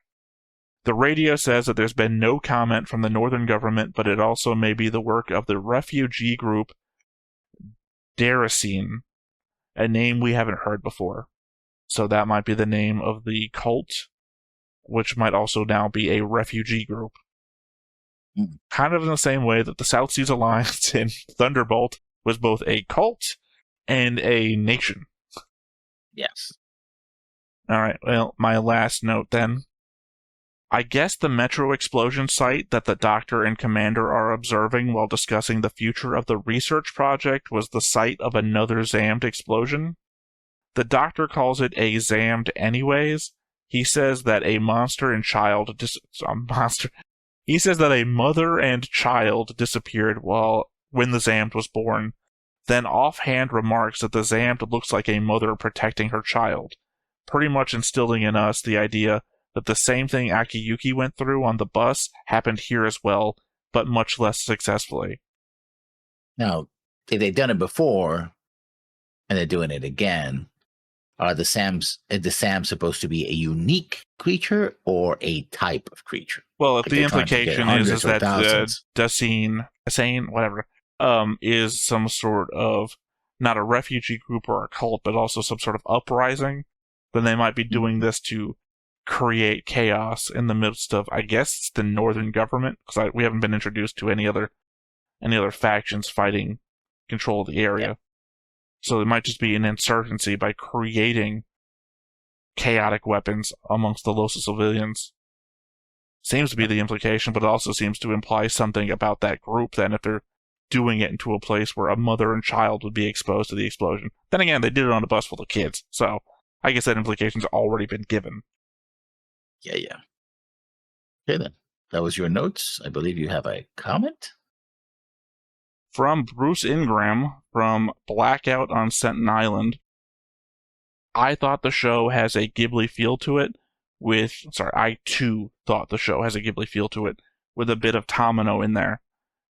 Speaker 2: The radio says that there's been no comment from the northern government, but it also may be the work of the refugee group Daracine, a name we haven't heard before. So that might be the name of the cult, which might also now be a refugee group. Kind of in the same way that the South Seas Alliance in Thunderbolt was both a cult and a nation.
Speaker 1: Yes.
Speaker 2: Alright, well, my last note then. I guess the Metro explosion site that the Doctor and Commander are observing while discussing the future of the research project was the site of another Xam'd explosion. The Doctor calls it a Xam'd anyways. He says that a monster and child He says that a mother and child disappeared when the Xam'd was born, then offhand remarks that the Xam'd looks like a mother protecting her child, pretty much instilling in us the idea that the same thing Akiyuki went through on the bus happened here as well, but much less successfully.
Speaker 1: Now, if they've done it before, and they're doing it again, are the Xam's supposed to be a unique creature or a type of creature?
Speaker 2: Well, if the implication is that Dacine, whatever, is some sort of, not a refugee group or a cult, but also some sort of uprising, then they might be doing this to create chaos in the midst of, I guess it's the northern government, because we haven't been introduced to any other factions fighting control of the area. Yeah. So it might just be an insurgency by creating chaotic weapons amongst the local civilians. Seems to be the implication, but it also seems to imply something about that group then if they're doing it into a place where a mother and child would be exposed to the explosion. Then again, they did it on a bus full of kids, so I guess that implication's already been given.
Speaker 1: Yeah. Okay then. That was your notes. I believe you have a comment?
Speaker 2: From Bruce Ingram from Blackout on Sentin Island. I thought the show has a Ghibli feel to it I too thought the show has a Ghibli feel to it with a bit of Tamino in there.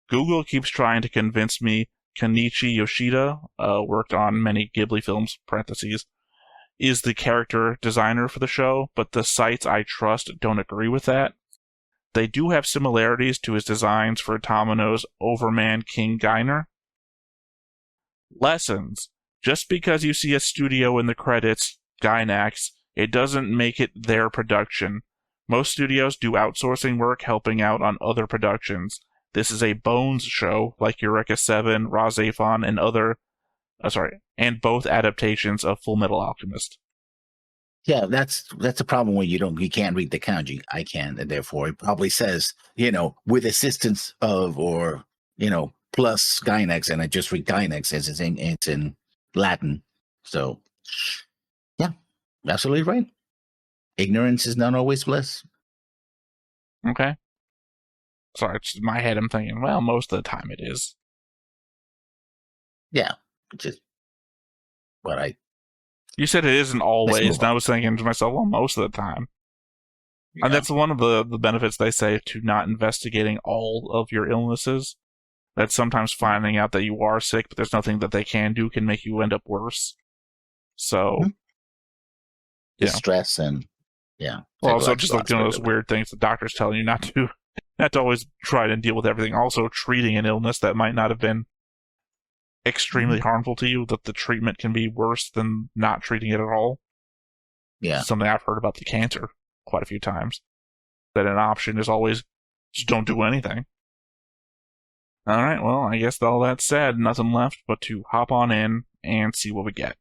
Speaker 2: Google keeps trying to convince me Kenichi Yoshida, worked on many Ghibli films, parentheses, is the character designer for the show, but the sites I trust don't agree with that. They do have similarities to his designs for Tamino's Overman King Geiner. Lessons. Just because you see a studio in the credits, Gainax, it doesn't make it their production. Most studios do outsourcing work helping out on other productions. This is a Bones show, like Eureka 7, Razafon, and both adaptations of Full Metal Alchemist.
Speaker 1: Yeah, that's a problem when you can't read the kanji. I can, and therefore it probably says, with assistance of, or plus Gynex, and I just read Gynex as it's in Latin. So yeah, absolutely right. Ignorance is not always bliss.
Speaker 2: Okay. Sorry, it's in my head I'm thinking, well, most of the time it is.
Speaker 1: Yeah, just what I...
Speaker 2: You said it isn't always, and I was thinking to myself, well, most of the time. Yeah. And that's one of the benefits they say to not investigating all of your illnesses. That sometimes finding out that you are sick, but there's nothing that they can do, can make you end up worse. So,
Speaker 1: stress and well,
Speaker 2: also just like those weird things the doctor's telling you not to always try to deal with everything. Also, treating an illness that might not have been extremely harmful to you, that the treatment can be worse than not treating it at all.
Speaker 1: Yeah.
Speaker 2: Something I've heard about the cancer quite a few times. That an option is always just don't do anything. Alright, well, I guess all that said, nothing left but to hop on in and see what we get.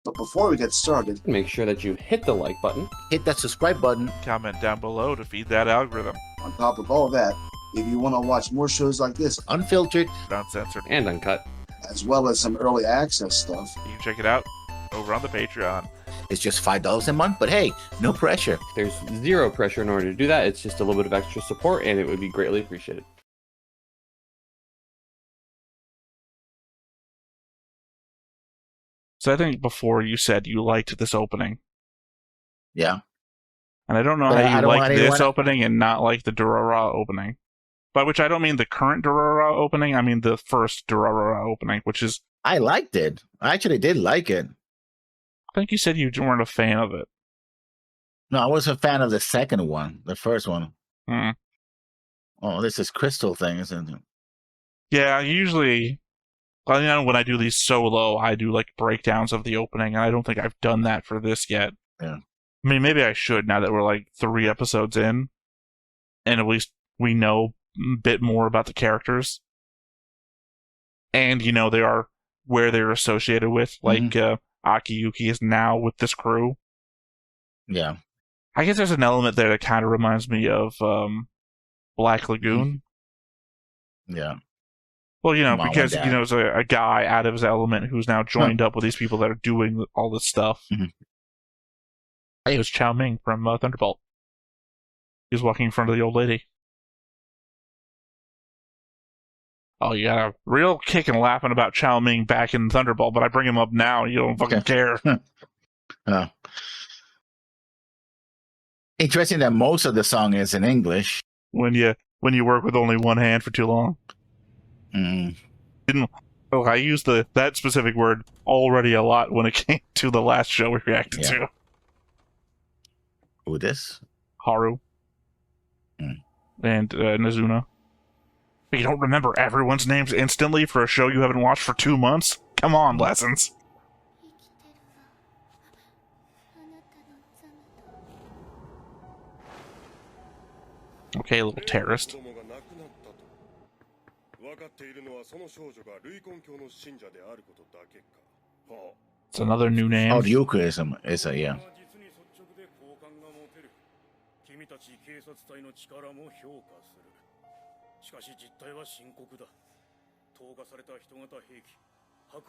Speaker 3: But before we get started,
Speaker 4: make sure that you hit the like button,
Speaker 1: hit that subscribe button,
Speaker 2: comment down below to feed that algorithm.
Speaker 3: On top of all that, if you want to watch more shows like this,
Speaker 1: unfiltered,
Speaker 2: uncensored,
Speaker 4: and uncut,
Speaker 3: as well as some early access stuff,
Speaker 2: you can check it out over on the Patreon.
Speaker 1: It's just $5 a month, but hey, no pressure.
Speaker 4: There's zero pressure in order to do that. It's just a little bit of extra support, and it would be greatly appreciated.
Speaker 2: So I think before you said you liked this opening.
Speaker 1: Yeah.
Speaker 2: And I don't know how you like this opening and not like the Durara opening. By which I don't mean the current Durara opening, I mean the first Durara opening, which is...
Speaker 1: I liked it. I actually did like it.
Speaker 2: I think you said you weren't a fan of it.
Speaker 1: No, I was a fan of the second one, the first one.
Speaker 2: Hmm.
Speaker 1: Oh, this is Crystal thing, isn't it?
Speaker 2: Yeah, usually... Well, when I do these solo, I do like breakdowns of the opening, and I don't think I've done that for this yet.
Speaker 1: Yeah.
Speaker 2: I mean, maybe I should now that we're like 3 episodes in, and at least we know a bit more about the characters. And, they are where they're associated with, like Akiyuki is now with this crew.
Speaker 1: Yeah.
Speaker 2: I guess there's an element there that kind of reminds me of Black Lagoon.
Speaker 1: Yeah.
Speaker 2: Well, because, it's a guy out of his element who's now joined up with these people that are doing all this stuff. Hey, it was Chow Ming from Thunderbolt. He was walking in front of the old lady. Oh, you got a real kick and laughing about Chow Ming back in Thunderbolt, but I bring him up now, you don't fucking care.
Speaker 1: Interesting that most of the song is in English.
Speaker 2: When you work with only one hand for too long. I used that specific word already a lot when it came to the last show we reacted to.
Speaker 1: Who this?
Speaker 2: Haru. And Nazuna. You don't remember everyone's names instantly for a show you haven't watched for 2 months? Come on, Lessons. Okay, little terrorist. It's another new name.
Speaker 1: Oh, Ryuku is a, yeah.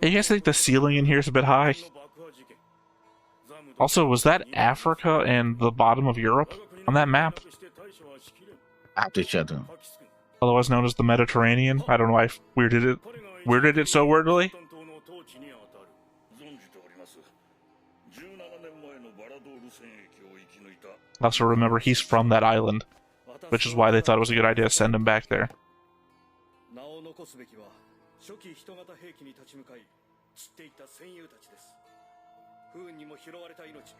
Speaker 2: I guess I think the ceiling in here is a bit high. Also, was that Africa and the bottom of Europe on that map?
Speaker 1: After each other.
Speaker 2: Otherwise known as the Mediterranean. I don't know why I weirded it so weirdly. I also remember he's from that island, which is why they thought it was a good idea to send him back there.
Speaker 5: 初期人型兵器に立ち向かい散っていった戦友たちです。不運にも拾われた命、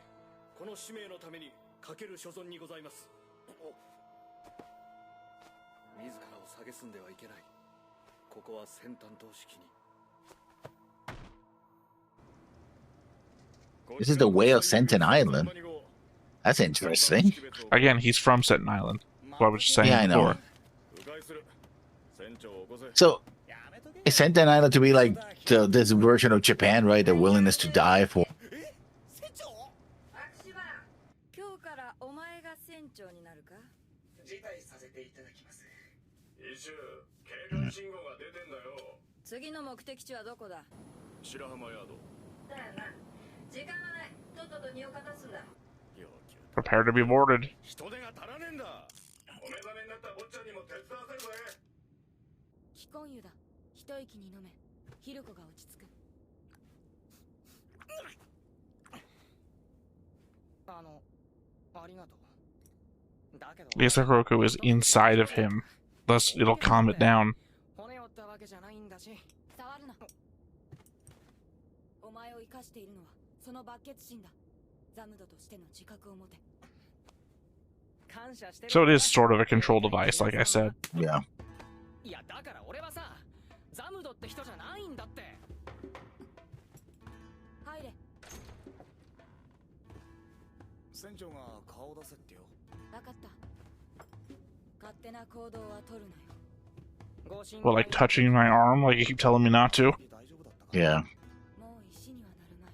Speaker 5: この使命のためにかける所存にございます。自らを蔑んではいけない。ここは先担当式に。
Speaker 1: This is the way of Sentin Island. That's interesting.
Speaker 2: Again, he's from Staten Island. What I was just saying
Speaker 1: Yeah, I know.
Speaker 2: before.
Speaker 1: So, is Sentin Island to be like this version of Japan, right? The willingness to die for.
Speaker 6: 今日からお前が船長になるか？
Speaker 5: 辞退させていただきます。一周、警戒信号が出てんだよ。
Speaker 6: 次の目的地はどこだ？
Speaker 5: 白浜ヤード。
Speaker 6: だよな。時間がない。とっとと荷を片すんだ。
Speaker 2: Prepare to be boarded.
Speaker 5: 人手が足らねえんだ。お目覚めになった坊ちゃんにも手伝わせるぜ。
Speaker 6: 気根湯だ。一息に飲め。ヒルコが落ち着く。
Speaker 5: ありがとう。だけど
Speaker 2: The SFR is inside of him. Thus, it'll calm it down.
Speaker 5: 骨折ったわけじゃないんだし。
Speaker 6: 触るな。お前を生かしているのはそのバケツ心だ。ザムドとしての自覚を持て。
Speaker 2: So it is sort of a control device, like I said.
Speaker 1: Yeah.
Speaker 5: いやだから俺はさ、ザムドって人じゃないんだって。
Speaker 6: 入れ。
Speaker 5: 船長が顔出せってよ。
Speaker 6: わかった。勝手な行動は取るなよ。
Speaker 2: Well, like touching my arm, like you keep telling me not to.
Speaker 1: Yeah.
Speaker 6: もう石にはなるまい。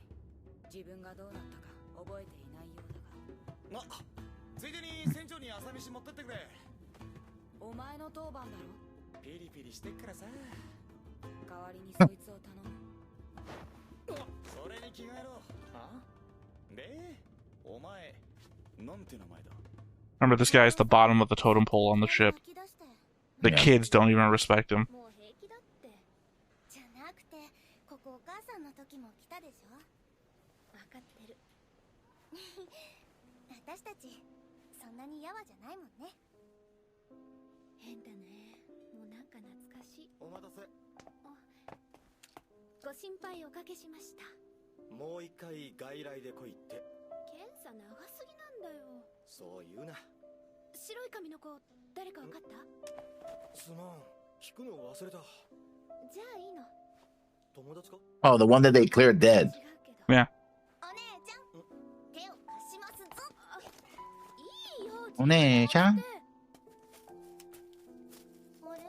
Speaker 6: 自分がどうなったか覚えていないようだが。
Speaker 5: あ、ついでに船長に朝飯持ってってくれ。
Speaker 6: お前の当番だろ。
Speaker 5: ピリピリしてっからさ。
Speaker 6: 代わりにそいつを頼む。
Speaker 5: それに着替えろ。あ？で、お前なんて名前だ？
Speaker 2: Remember, this guy is the bottom of the totem pole on the ship. The
Speaker 1: Yeah.
Speaker 2: kids don't even respect him.
Speaker 7: もう平気だって。じゃなくて、ここお母さんの時も来たでしょ。わかってる。私たちそんなにやわじゃないもんね。変だね。もうなんか懐かしい。
Speaker 5: お待たせ。
Speaker 7: ご心配おかけしました。
Speaker 5: もう一回外来で来いって。
Speaker 7: 検査長すぎなんだよ。
Speaker 5: そう言うな。
Speaker 7: 白い髪の子、誰かわかった？
Speaker 5: すまん。聞くの忘れた。
Speaker 7: じゃあいいの。
Speaker 5: 友達か？
Speaker 1: Oh, the one that they cleared dead.
Speaker 7: 違うけど。
Speaker 2: Yeah.
Speaker 7: お姉ちゃん、手を貸しますぞ。いいよ。
Speaker 1: お姉ちゃん。
Speaker 7: あれ？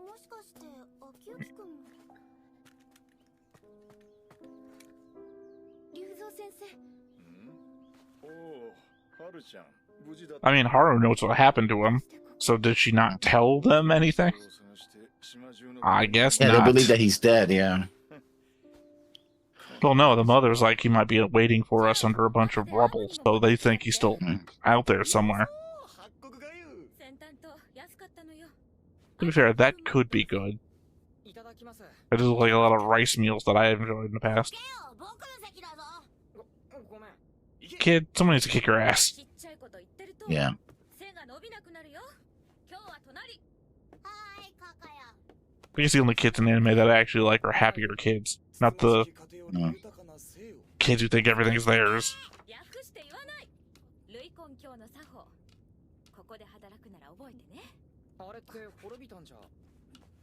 Speaker 7: もしかして秋雪くんも。龍造先生。
Speaker 5: おお、はるちゃん。無事だ。
Speaker 2: I mean, Haru knows what happened to him. So did she not tell them anything? I guess
Speaker 1: Yeah, they
Speaker 2: not.
Speaker 1: believe that he's dead. Yeah.
Speaker 2: Well, no, the mother's like he might be waiting for us under a bunch of rubble, so they think he's still out there somewhere.
Speaker 6: 先端と安かったのよ。
Speaker 2: To be fair, that could be good.
Speaker 5: いただきます。
Speaker 2: It is like a lot of rice meals that I have enjoyed in the past.
Speaker 7: 僕の席だぞ。
Speaker 5: ごめん。
Speaker 2: Kid, someone needs to kick your ass.
Speaker 6: ちっちゃいこと言ってると
Speaker 1: Yeah.
Speaker 6: 背が伸びなくなるよ。今日は隣。
Speaker 7: はーい、カカヤ。
Speaker 2: Because the only kids in anime that I actually like are happier kids, not the kids who think everything's theirs.
Speaker 6: 略して言わない。類根教の作法。ここで働くなら覚えてね。
Speaker 5: あれって滅びたんじゃ。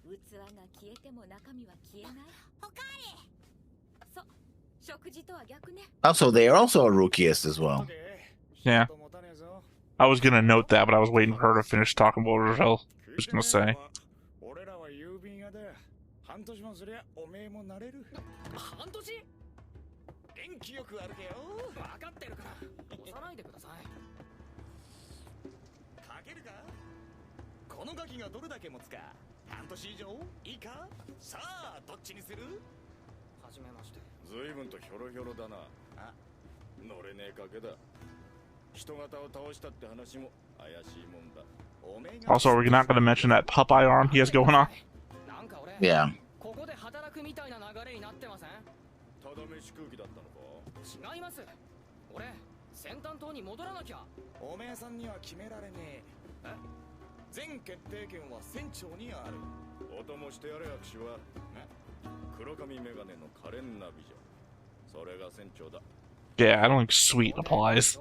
Speaker 6: 器が消えても中身は消えない。
Speaker 7: おかわり。
Speaker 6: そう。食事とは逆ね。
Speaker 1: Also, they are also a rookieist as well.
Speaker 2: Yeah. I was gonna note that, but I was waiting for her to finish talking about what I was gonna say.
Speaker 5: 俺らは郵便屋だ。半年もすりゃおめえもなれる。半年？元気よく歩けよ。分かってるから。押さないでください。かけるか？このガキがどれだけ持つか。半年以上？いいか？さあ、どっちにする？はじめまして。ずいぶんとヒョロヒョロだな。あ、乗れねえ賭けだ。人型を倒したって話も怪しいもんだ。おめえが
Speaker 2: Also, are we not gonna mention that Popeye arm he has going on?
Speaker 5: なんか俺
Speaker 1: Yeah.
Speaker 5: ここで働くみたいな流れになってません？ただ飯空気だったのか？違います。俺先端島に戻らなきゃ。おめえさんには決められねえ。え？全決定権は船長にある。お供してやれ、握手は。ね、黒髪メガネの可憐な美女。それが船長だ。
Speaker 2: Yeah, I don't think sweet applies.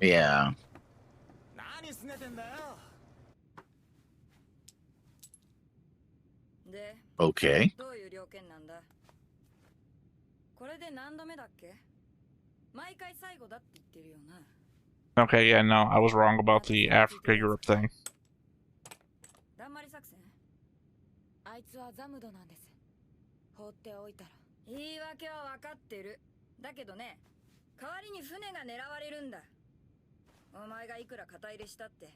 Speaker 1: Yeah.
Speaker 5: 何すねてんだよ。
Speaker 6: で、
Speaker 1: Okay.
Speaker 6: どういう了見なんだ。これで何度目だっけ。毎回最後だって言ってるよな。
Speaker 2: Okay, yeah, no, I was wrong about the Africa Europe thing.
Speaker 6: だんまり作戦。あいつはザムドなんです。放っておいたら。言い訳は分かってる。だけどね、代わりに船が狙われるんだ。お前がいくら肩入れしたって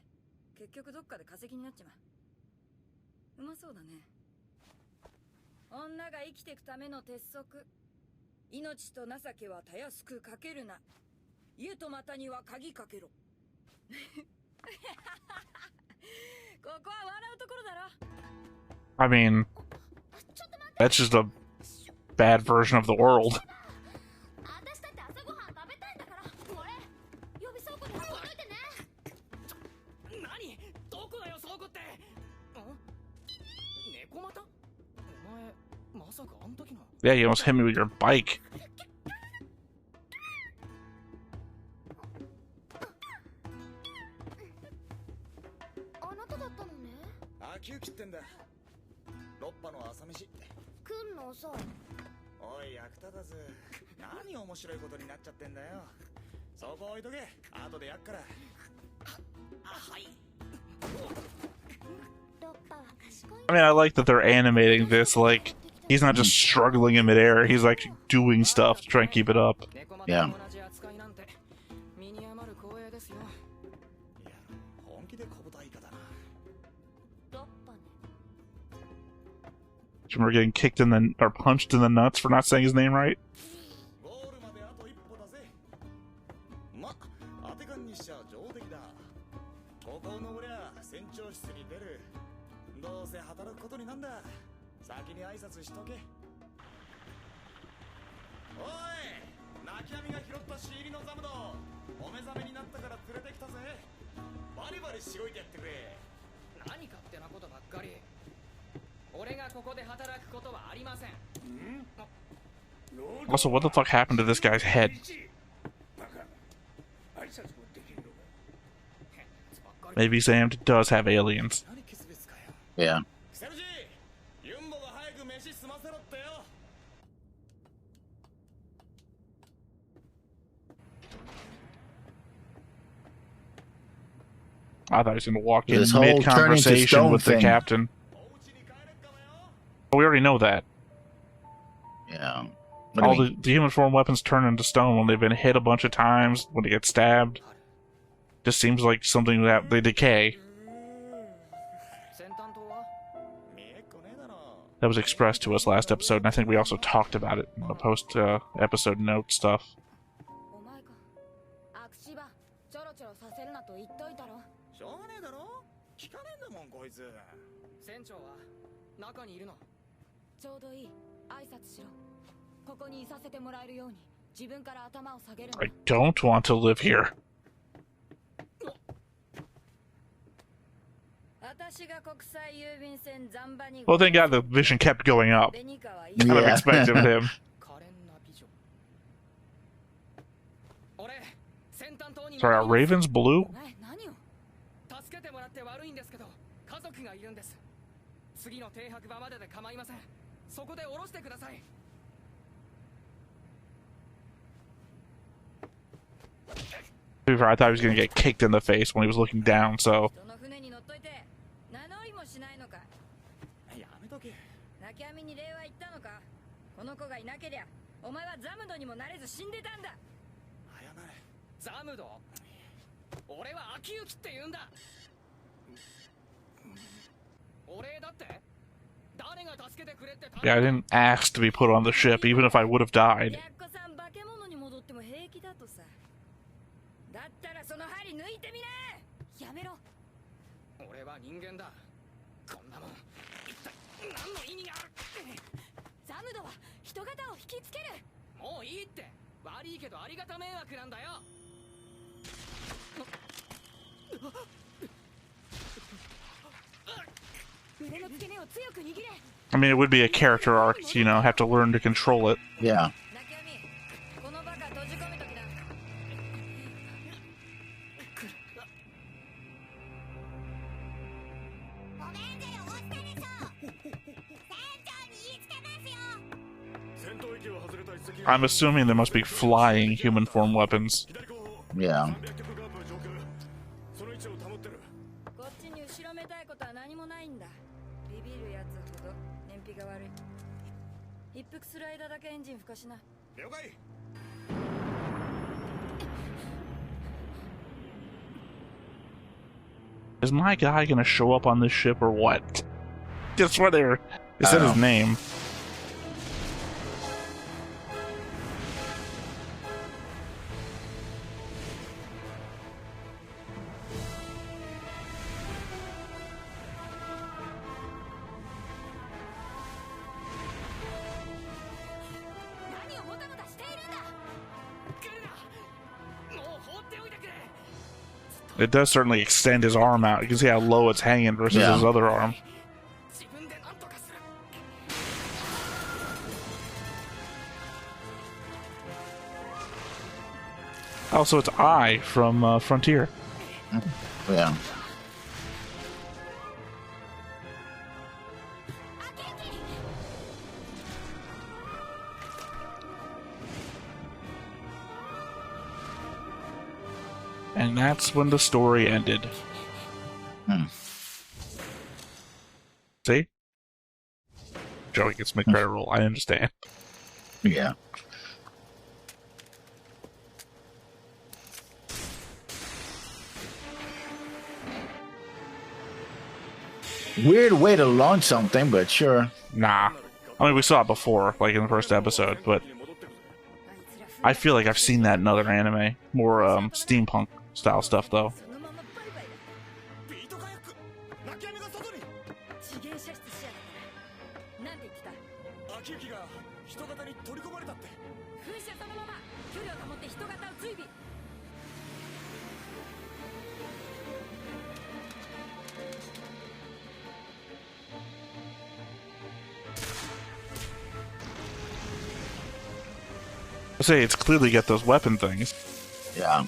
Speaker 6: 結局どっかで化石になっちまう。うまそうだね。女が生きていくための鉄則。命と情けはたやすくかけるな。家と股には鍵かけろ。ここは笑うところだろ。
Speaker 2: I mean, that's just a bad version of the world.
Speaker 7: 私だって朝ごはん食べたいんだから。これ予備倉庫に置いといてね。
Speaker 5: 何？どこだよ倉庫って。猫股？お前まさかあの時の。
Speaker 2: Yeah, you almost hit me with your bike.
Speaker 7: あなただったのね。
Speaker 5: 秋切ってんだ。6波の朝飯。
Speaker 7: 来んの遅い。
Speaker 5: おい役立たず。何面白いことになっちゃってんだよ。そこ置いとけ。後でやっから。はい。
Speaker 7: ロッパは賢い。
Speaker 2: I mean, I like that they're animating this, like, he's not just struggling in midair, he's like doing stuff to try and keep it up.
Speaker 1: Yeah.
Speaker 5: 本気で小豚いかだな。
Speaker 7: ロッパね。
Speaker 2: Do you remember getting kicked in the, or punched in the nuts for not saying his name right?
Speaker 5: ゴールまであと一歩だぜ。ま、当て勘にしちゃ上出来だ。ここを登りゃ船長室に出る。どうせ働くことになんだ。先に挨拶しとけ。おい、泣き網が拾ったシーリのザムド、お目覚めになったから連れてきたぜ。バリバリしごいてやってくれ。
Speaker 8: 何勝手なことばっかり。俺がここで働くことはありません。
Speaker 2: Also, what the fuck happened to this guy's head? Maybe Xam'd does have aliens.
Speaker 5: 何消すべつかよ。
Speaker 1: Yeah.
Speaker 5: セルジー、ユンボが早く飯済ませろってよ。
Speaker 2: I thought he was going to walk in
Speaker 1: This whole turning to
Speaker 2: mid-conversation
Speaker 1: stone
Speaker 2: with the
Speaker 1: thing.
Speaker 2: captain.
Speaker 5: お家に帰れっかもよ。
Speaker 2: But we already know that.
Speaker 1: Yeah. What do
Speaker 2: All
Speaker 1: you mean?
Speaker 2: the human form weapons turn into stone when they've been hit a bunch of times, when they get stabbed. Just seems like something that they decay.
Speaker 8: 先端島は
Speaker 5: 見えっこねえだろ。
Speaker 2: That was expressed to us last episode, and I think we also talked about it in the post-episode note stuff.
Speaker 6: お前か。握手場、ちょろちょろさせるなと言っといたろ。
Speaker 5: しょうがねえだろ。聞かねえんだもんこいつ。
Speaker 8: 船長は中にいるの。
Speaker 6: ちょうどいい。挨拶しろ。ここにいさせてもらえるように自分から頭を下げるんだ。
Speaker 2: I don't want to live here.
Speaker 6: 私が国際郵便船ザンバに
Speaker 2: Well, thank God the vision kept going up.
Speaker 6: ベニカは
Speaker 2: Kind of
Speaker 1: Yeah.
Speaker 2: expected of him.
Speaker 8: 可憐な美女。俺、先端島に
Speaker 2: Sorry, are ravens blue?
Speaker 6: お前何を。
Speaker 8: 助けてもらって悪いんですけど、家族がいるんです。次の停泊場までで構いません。そこで降ろしてください。
Speaker 2: To be fair, I thought he was going to get kicked in the face when he was looking down, so...
Speaker 6: 人の船に乗っといて名乗りもしないのか。
Speaker 5: やめとけ。
Speaker 6: 泣き網に礼は言ったのか。この子がいなけりゃお前はザムドにもなれず死んでたんだ。
Speaker 5: 謝れ。
Speaker 8: ザムド、俺は秋雪って言うんだ。お礼だって。誰が助けてくれって頼んだ。
Speaker 2: Yeah, I didn't ask to be put on the ship, even if I would have died.
Speaker 6: やっこさん化け物に戻っても平気だとさ。だったらその針抜いてみな。やめろ。
Speaker 8: 俺は人間だ。こんなもん一体何の意味がある。
Speaker 6: ザムドは人型を引きつける。
Speaker 8: もういいって。悪いけどありがた迷惑なんだよ。
Speaker 2: I mean, it would be a character arc, you know, have to learn to control it.
Speaker 1: Yeah.
Speaker 2: I'm assuming there must be flying human form weapons.
Speaker 1: Yeah.
Speaker 6: こっちに後ろめたいことは何もないんだ。ビビるやつほど燃費が悪い。一服する間だけエンジンふかしな。
Speaker 5: 了解。
Speaker 2: Is my guy gonna show up on this ship or what? Just where there. It said his name. It does certainly extend his arm out. You can see how low it's hanging versus his other arm. Also, it's I from Frontier.
Speaker 1: Yeah.
Speaker 2: And that's when the story ended. See? Joey gets my credit roll. I understand.
Speaker 1: Yeah. Weird way to launch something, but sure.
Speaker 2: Nah. I mean, we saw it before, like in the first episode, but I feel like I've seen that in other anime. More steampunk style stuff, though.
Speaker 5: ビートカヤック泣き雨が外に
Speaker 6: 次元射出しやがったなんて言ってた
Speaker 5: 秋雪が人型に取り込まれたって
Speaker 6: 噴射そのまま距離を保って人型を追尾
Speaker 2: I say it's clearly got those weapon things.
Speaker 1: Yeah.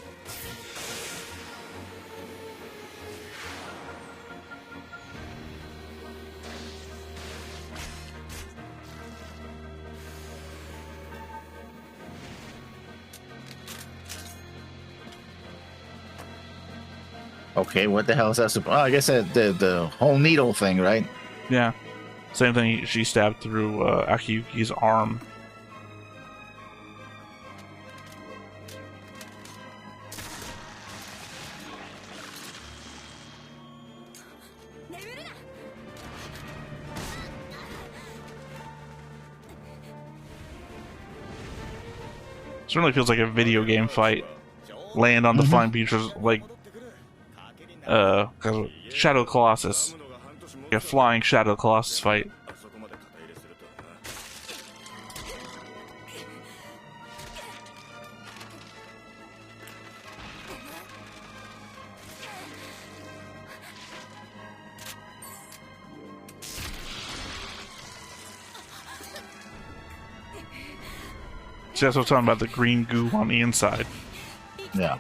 Speaker 1: Okay, what the hell is that? Oh, I guess the whole needle thing, right?
Speaker 2: Yeah. Same thing, she stabbed through Akiyuki's arm. Certainly feels like a video game fight. Land on the flying beaches, like Shadow Colossus. Like a flying Shadow Colossus fight. See, that's what I'm talking about, the green goo on the inside.
Speaker 1: Yeah.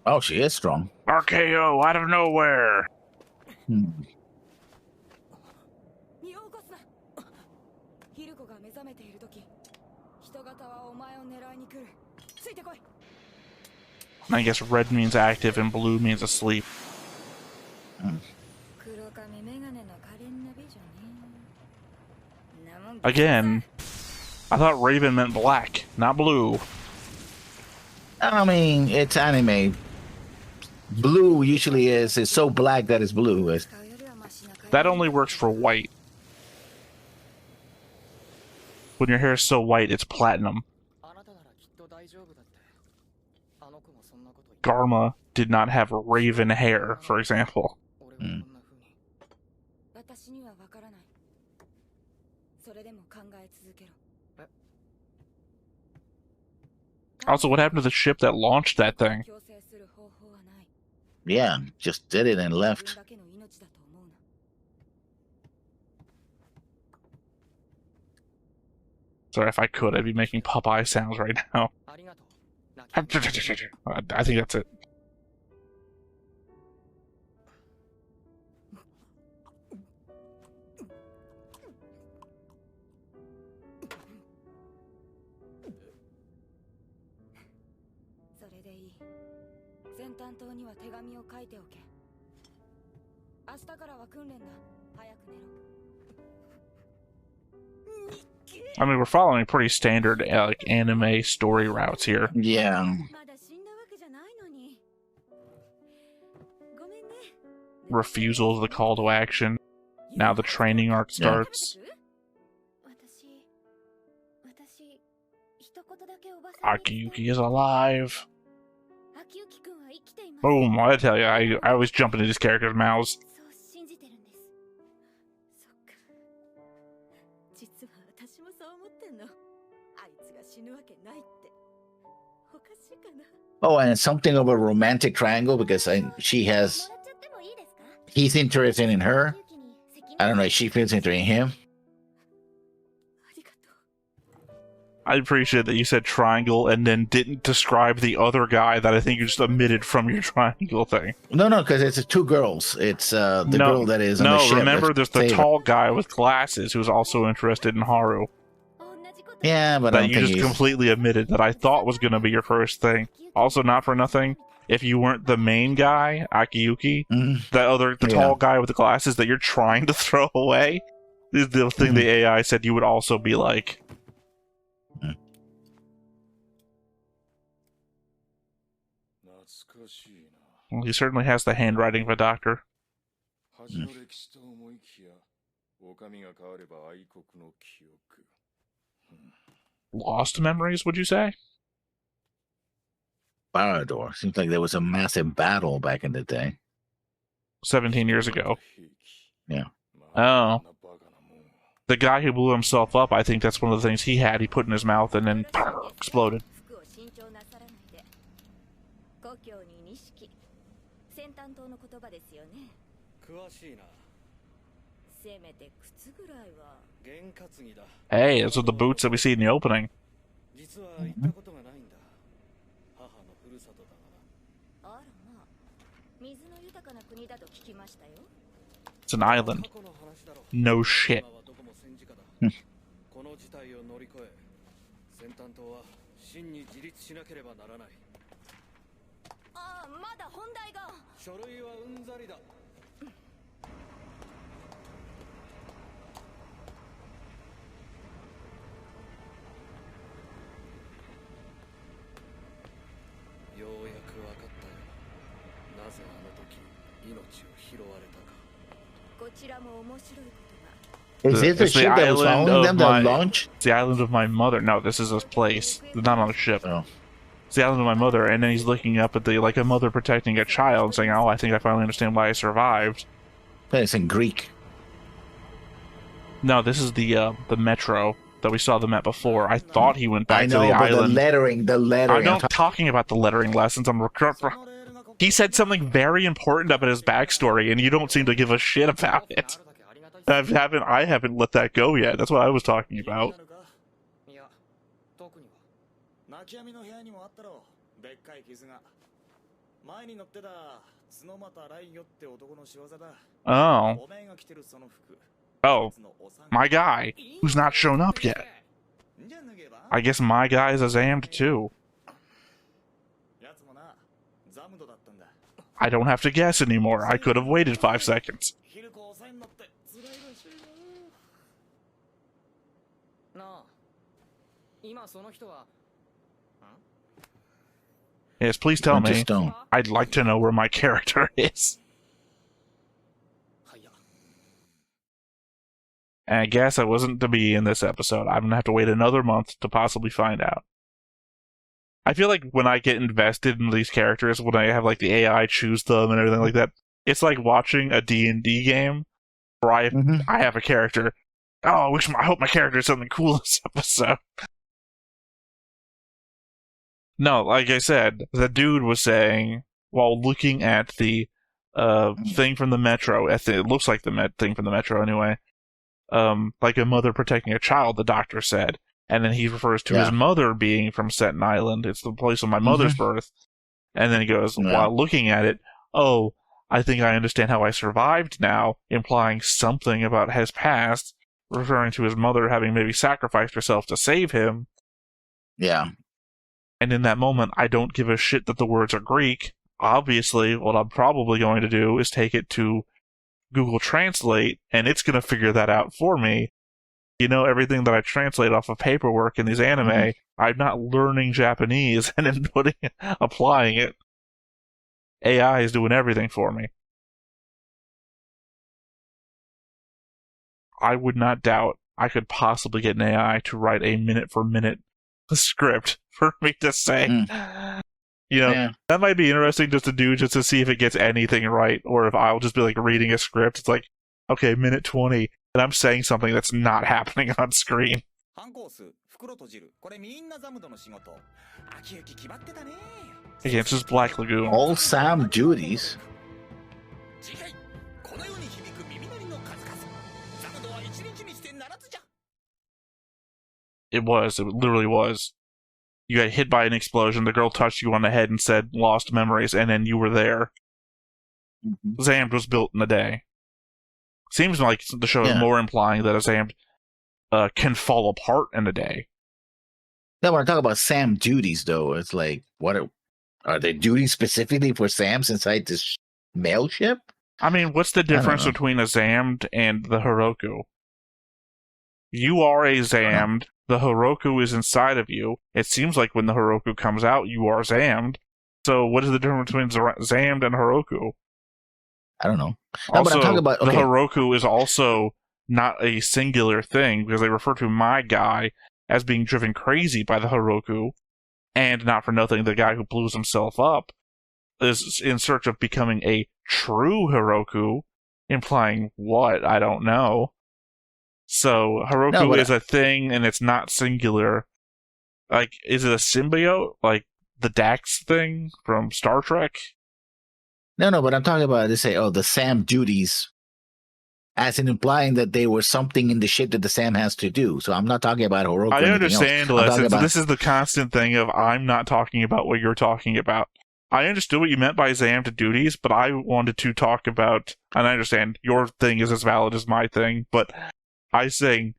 Speaker 1: Oh, she is strong.
Speaker 2: RKO out of nowhere.
Speaker 6: 身を起こすなヒルコが目覚めている時人型はお前を狙いに来るついてこい
Speaker 2: I guess red means active and blue means asleep.
Speaker 6: 黒髪メガネの可憐な美女ねなもん
Speaker 2: Again, I thought Raven meant black, not blue.
Speaker 1: I mean, it's anime. Blue usually is. It's so black that it's blue.
Speaker 2: That only works for white. When your hair is so white, it's platinum.
Speaker 8: あなたならきっと大丈夫だってあの子もそんなこと言って
Speaker 2: Garma did not have raven hair, for example.
Speaker 8: 俺はこんな風に
Speaker 6: 私にはわからない
Speaker 2: Also, what happened to the ship that launched that thing?
Speaker 1: Yeah, just did it and left.
Speaker 2: Sorry, if I could, I'd be making Popeye sounds right now. I think that's it. I mean, we're following pretty standard like anime story routes here.
Speaker 1: Yeah.
Speaker 2: Refusal of the call to action. Now the training arc starts. Akiyuki is alive. Boom, I tell you, I always jump into these characters' mouths.
Speaker 1: Oh, and something of a romantic triangle because he's interested in her. I don't know if she feels interested in him.
Speaker 2: I appreciate that you said triangle and then didn't describe the other guy that I think you just omitted from your triangle thing.
Speaker 1: No, because it's two girls. It's the girl that is on the ship.
Speaker 2: No, remember, there's the tall guy with glasses who's also interested in Haru.
Speaker 1: Yeah, but
Speaker 2: that you just completely omitted that I thought was going to be your first thing. Also, not for nothing, if you weren't the main guy, Akiyuki, the tall guy with the glasses that you're trying to throw away, is the thing the AI said you would also be like. Well, he certainly has the handwriting of a doctor. Lost memories, would you say?
Speaker 1: Barador. Seems like there was a massive battle back in the day.
Speaker 2: 17 years ago.
Speaker 1: Yeah.
Speaker 2: Oh. The guy who blew himself up, I think that's one of the things he had. He put in his mouth and then exploded. Hey, those are the boots that we see in the opening. It's an island. No shit.
Speaker 1: Is it the ship that was following them that launch?
Speaker 2: It's the island of my mother. No, this is a place. Not on a ship.
Speaker 1: Oh.
Speaker 2: It's the island of my mother, and then he's looking up at the like a mother protecting a child, saying, "Oh, I think I finally understand why I survived."
Speaker 1: But it's in Greek.
Speaker 2: No, this is the metro that we saw them at before. I thought he went back to the
Speaker 1: but
Speaker 2: island.
Speaker 1: The lettering.
Speaker 2: I'm not talking about the lettering lessons. He said something very important about his backstory, and you don't seem to give a shit about it. I haven't let that go yet. That's what I was talking about. Oh. Oh. My guy, who's not shown up yet. I guess my guy is a Xam'd too. I don't have to guess anymore. I could have waited 5 seconds. Yes, please tell me. I'd like to know where my character is. And I guess I wasn't to be in this episode. I'm gonna have to wait another month to possibly find out. I feel like when I get invested in these characters, when I have like the AI choose them and everything like that, it's like watching a D&D game where I have a character. oh, I hope my character is something cool this episode. No, like I said, the dude was saying, while looking at the thing from the Metro, it looks like the thing from the Metro anyway, like a mother protecting a child, the doctor said. And then he refers to his mother being from Staten Island. It's the place of my mother's birth. And then he goes, while looking at it, oh, I think I understand how I survived now, implying something about his past, referring to his mother having maybe sacrificed herself to save him.
Speaker 1: Yeah.
Speaker 2: And in that moment, I don't give a shit that the words are Greek. Obviously, what I'm probably going to do is take it to Google Translate, and it's going to figure that out for me. You know, everything that I translate off of paperwork in these anime, I'm not learning Japanese and then applying it. AI is doing everything for me. I would not doubt I could possibly get an AI to write a minute-for-minute script for me to say. You know, that might be interesting just to do, just to see if it gets anything right, or if I'll just be like reading a script. It's like, okay, minute 20, and I'm saying something that's not happening on screen. Again, it's just Black Lagoon.
Speaker 1: All Sam duties.
Speaker 2: It literally was. You got hit by an explosion, the girl touched you on the head and said, lost memories, and then you were there. Xam'd was built in a day. Seems like the show is more implying that a Xam'd can fall apart in a day.
Speaker 1: No, when I talk about Sam duties, though, it's like, what are there duties specifically for Sams inside this mail ship?
Speaker 2: I mean, what's the difference between a Xam'd and the Heroku? You are a Xam'd. The Heroku is inside of you. It seems like when the Heroku comes out, you are Xam'd. So what is the difference between Xam'd and Heroku?
Speaker 1: I don't know.
Speaker 2: No, also, but I'm talking about, the Heroku is also not a singular thing, because they refer to my guy as being driven crazy by the Heroku, and not for nothing, the guy who blows himself up is in search of becoming a true Heroku, implying what? I don't know. So, Heroku is a thing, and it's not singular. Like, is it a symbiote? Like, the Dax thing from Star Trek?
Speaker 1: No, but I'm talking about, they say, the Sam duties, as in implying that they were something in the ship that the Sam has to do. So I'm not talking about Heroku.
Speaker 2: I understand, Lessons. This is the constant thing of, I'm not talking about what you're talking about. I understood what you meant by Xam'd duties, but I wanted to talk about, and I understand your thing is as valid as my thing, but I saying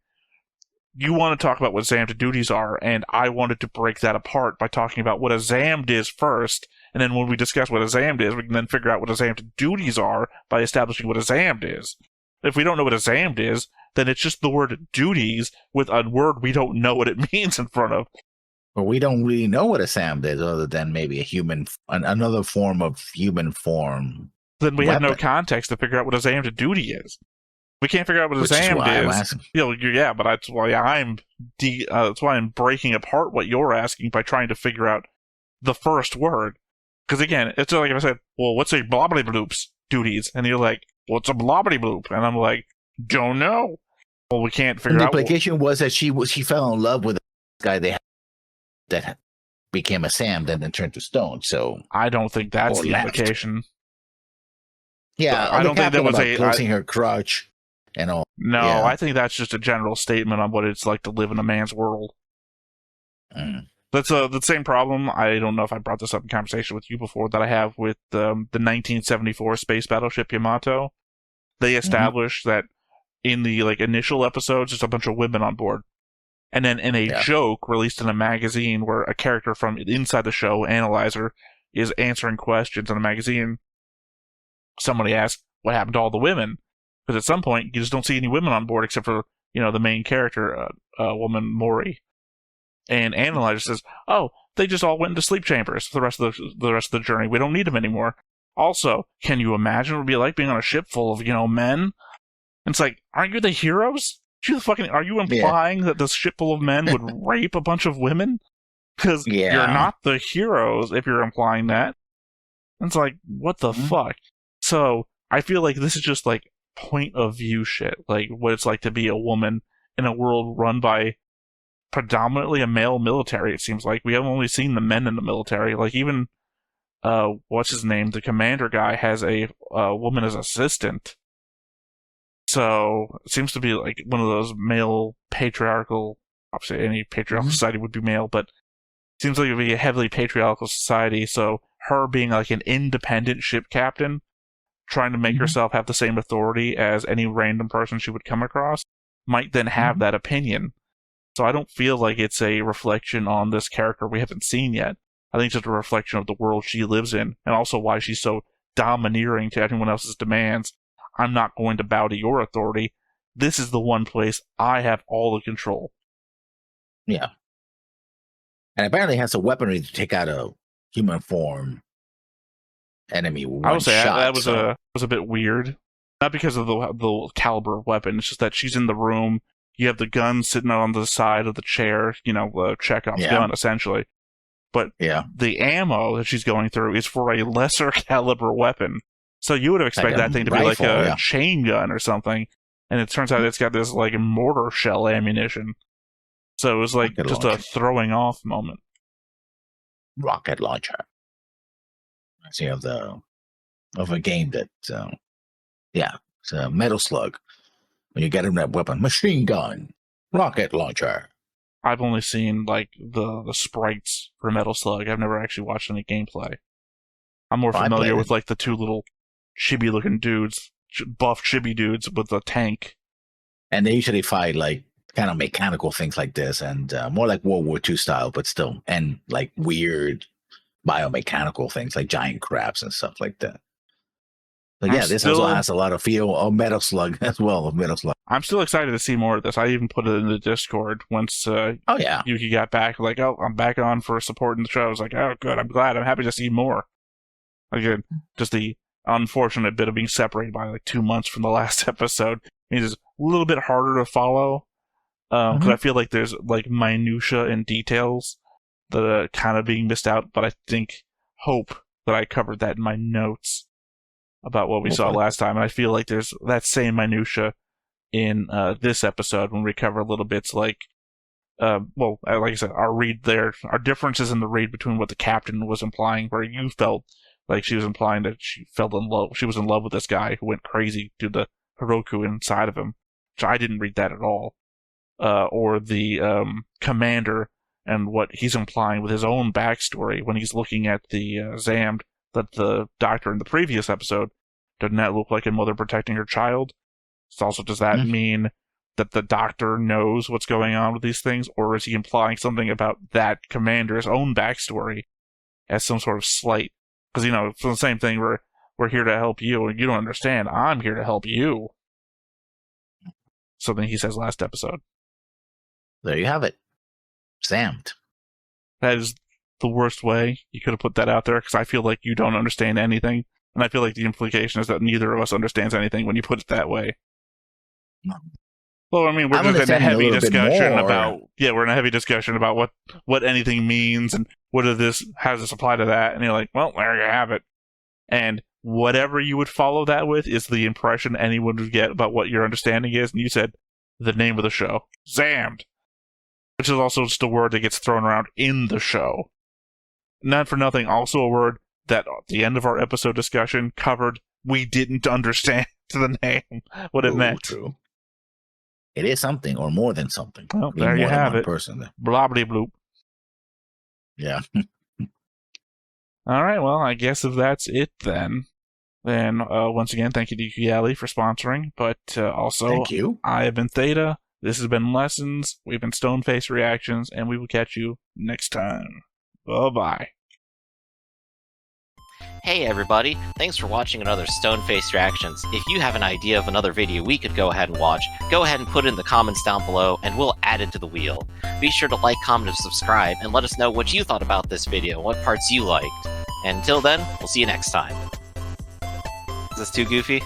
Speaker 2: you want to talk about what Xam'd duties are, and I wanted to break that apart by talking about what a Xam'd is first, and then when we discuss what a Xam'd is, we can then figure out what a Xam'd duties are by establishing what a Xam'd is. If we don't know what a Xam'd is, then it's just the word duties with a word we don't know what it means in front of.
Speaker 1: Well, we don't really know what a Xam'd is, other than maybe a human, another form of human form.
Speaker 2: Then we have no context to figure out what a Xam'd duty is. We can't figure out what a Xam'd is. But that's why I'm breaking apart what you're asking by trying to figure out the first word. Because again, it's like if I said, "Well, what's a blobbly bloop's duties?" and you're like, "What's a blobbly bloop?" and I'm like, "Don't know." Well, we can't figure out.
Speaker 1: The implication was that she fell in love with a guy that became a Sam, then turned to stone. So
Speaker 2: I don't think that's the implication.
Speaker 1: Yeah,
Speaker 2: I don't think that was
Speaker 1: closing her crotch. And all.
Speaker 2: No, I think that's just a general statement on what it's like to live in a man's world. That's the same problem. I don't know if I brought this up in conversation with you before that I have with the 1974 space battleship Yamato. They established that in the initial episodes, there's a bunch of women on board, and then in a joke released in a magazine where a character from inside the show, Analyzer, is answering questions in a magazine. Somebody asked, "What happened to all the women?" Because at some point, you just don't see any women on board except for, the main character, woman Mori. And Analyzer says, "Oh, they just all went into sleep chambers for the rest of the journey. We don't need them anymore." Also, can you imagine what it would be like being on a ship full of, men? And it's like, aren't you the heroes? Are you implying that this ship full of men would rape a bunch of women? Because you're not the heroes if you're implying that. And it's like, what the fuck? So, I feel like this is just point of view shit, like what it's like to be a woman in a world run by predominantly a male military. It seems like we have only seen the men in the military. Like even what's his name? The commander guy has a woman as assistant. So it seems to be like one of those male patriarchal. Obviously, any patriarchal society would be male, but it seems like it would be a heavily patriarchal society. So her being like an independent ship captain, trying to make herself have the same authority as any random person she would come across, might then have that opinion. So I don't feel like it's a reflection on this character we haven't seen yet. I think it's just a reflection of the world she lives in, and also why she's so domineering to everyone else's demands. I'm not going to bow to your authority. This is the one place I have all the control.
Speaker 1: Yeah. And apparently has a weaponry to take out a human form enemy with
Speaker 2: I
Speaker 1: one
Speaker 2: would say
Speaker 1: shot.
Speaker 2: that was a bit weird. Not because of the caliber of weapon, it's just that she's in the room. You have the gun sitting on the side of the chair, Chekhov's gun, essentially. But the ammo that she's going through is for a lesser caliber weapon. So you would have expected that thing to be like a chain gun or something. And it turns out it's got this like mortar shell ammunition. So it was like just a throwing off moment.
Speaker 1: Rocket launcher. I see of a game that it's a Metal Slug. When you get him that weapon, machine gun, rocket launcher.
Speaker 2: I've only seen like the sprites for Metal Slug. I've never actually watched any gameplay. I'm more familiar with like the two little chibi looking dudes, buff chibi dudes with a tank.
Speaker 1: And they usually fight like kind of mechanical things like this, and more like World War II style, but still, and like weird biomechanical things like giant crabs and stuff like that. But this also has a lot of feel of Metal Slug as well. I'm
Speaker 2: still excited to see more of this. I even put it in the Discord once Yuki got back. Like, oh, I'm back on for supporting the show. I was like, oh, good. I'm glad. I'm happy to see more. Again, just the unfortunate bit of being separated by like 2 months from the last episode means it's a little bit harder to follow. Because I feel like there's like minutia and details that are kind of being missed out. But I hope that I covered that in my notes about what we saw last time, and I feel like there's that same minutia in this episode when we cover little bits like, like I said, our differences in the read between what the captain was implying, where you felt like she was implying that she was in love with this guy who went crazy to the Heroku inside of him, which I didn't read that at all, or the commander and what he's implying with his own backstory when he's looking at the Xam'd that the doctor in the previous episode, doesn't that look like a mother protecting her child? So also, does that mean that the doctor knows what's going on with these things, or is he implying something about that commander's own backstory as some sort of slight? Because, it's the same thing, we're here to help you, and you don't understand, I'm here to help you. Something he says last episode.
Speaker 1: There you have it. Xam'd.
Speaker 2: That is the worst way you could have put that out there, because I feel like you don't understand anything, and I feel like the implication is that neither of us understands anything when you put it that way.
Speaker 1: No.
Speaker 2: Well, I mean, we're just in a heavy discussion about we're in a heavy discussion about what anything means and how does this apply to that, and you're like, well, there you have it. And whatever you would follow that with is the impression anyone would get about what your understanding is, and you said the name of the show, Xam'd, which is also just a word that gets thrown around in the show. Not for nothing, also a word that at the end of our episode discussion covered we didn't understand the name, what it meant.
Speaker 1: True. It is something, or more than something.
Speaker 2: Well, there you have it. Blobbity bloop.
Speaker 1: Yeah.
Speaker 2: All right, well, I guess if that's it then once again, thank you to Yuki for sponsoring, but also,
Speaker 1: thank you.
Speaker 2: I have been Theta, this has been Lessons, we've been Stoneface Reactions, and we will catch you next time. Bye-bye.
Speaker 9: Hey everybody, thanks for watching another Stoneface Reactions. If you have an idea of another video we could go ahead and watch, go ahead and put it in the comments down below and we'll add it to the wheel. Be sure to like, comment, and subscribe, and let us know what you thought about this video, what parts you liked. And until then, we'll see you next time. Is this too goofy?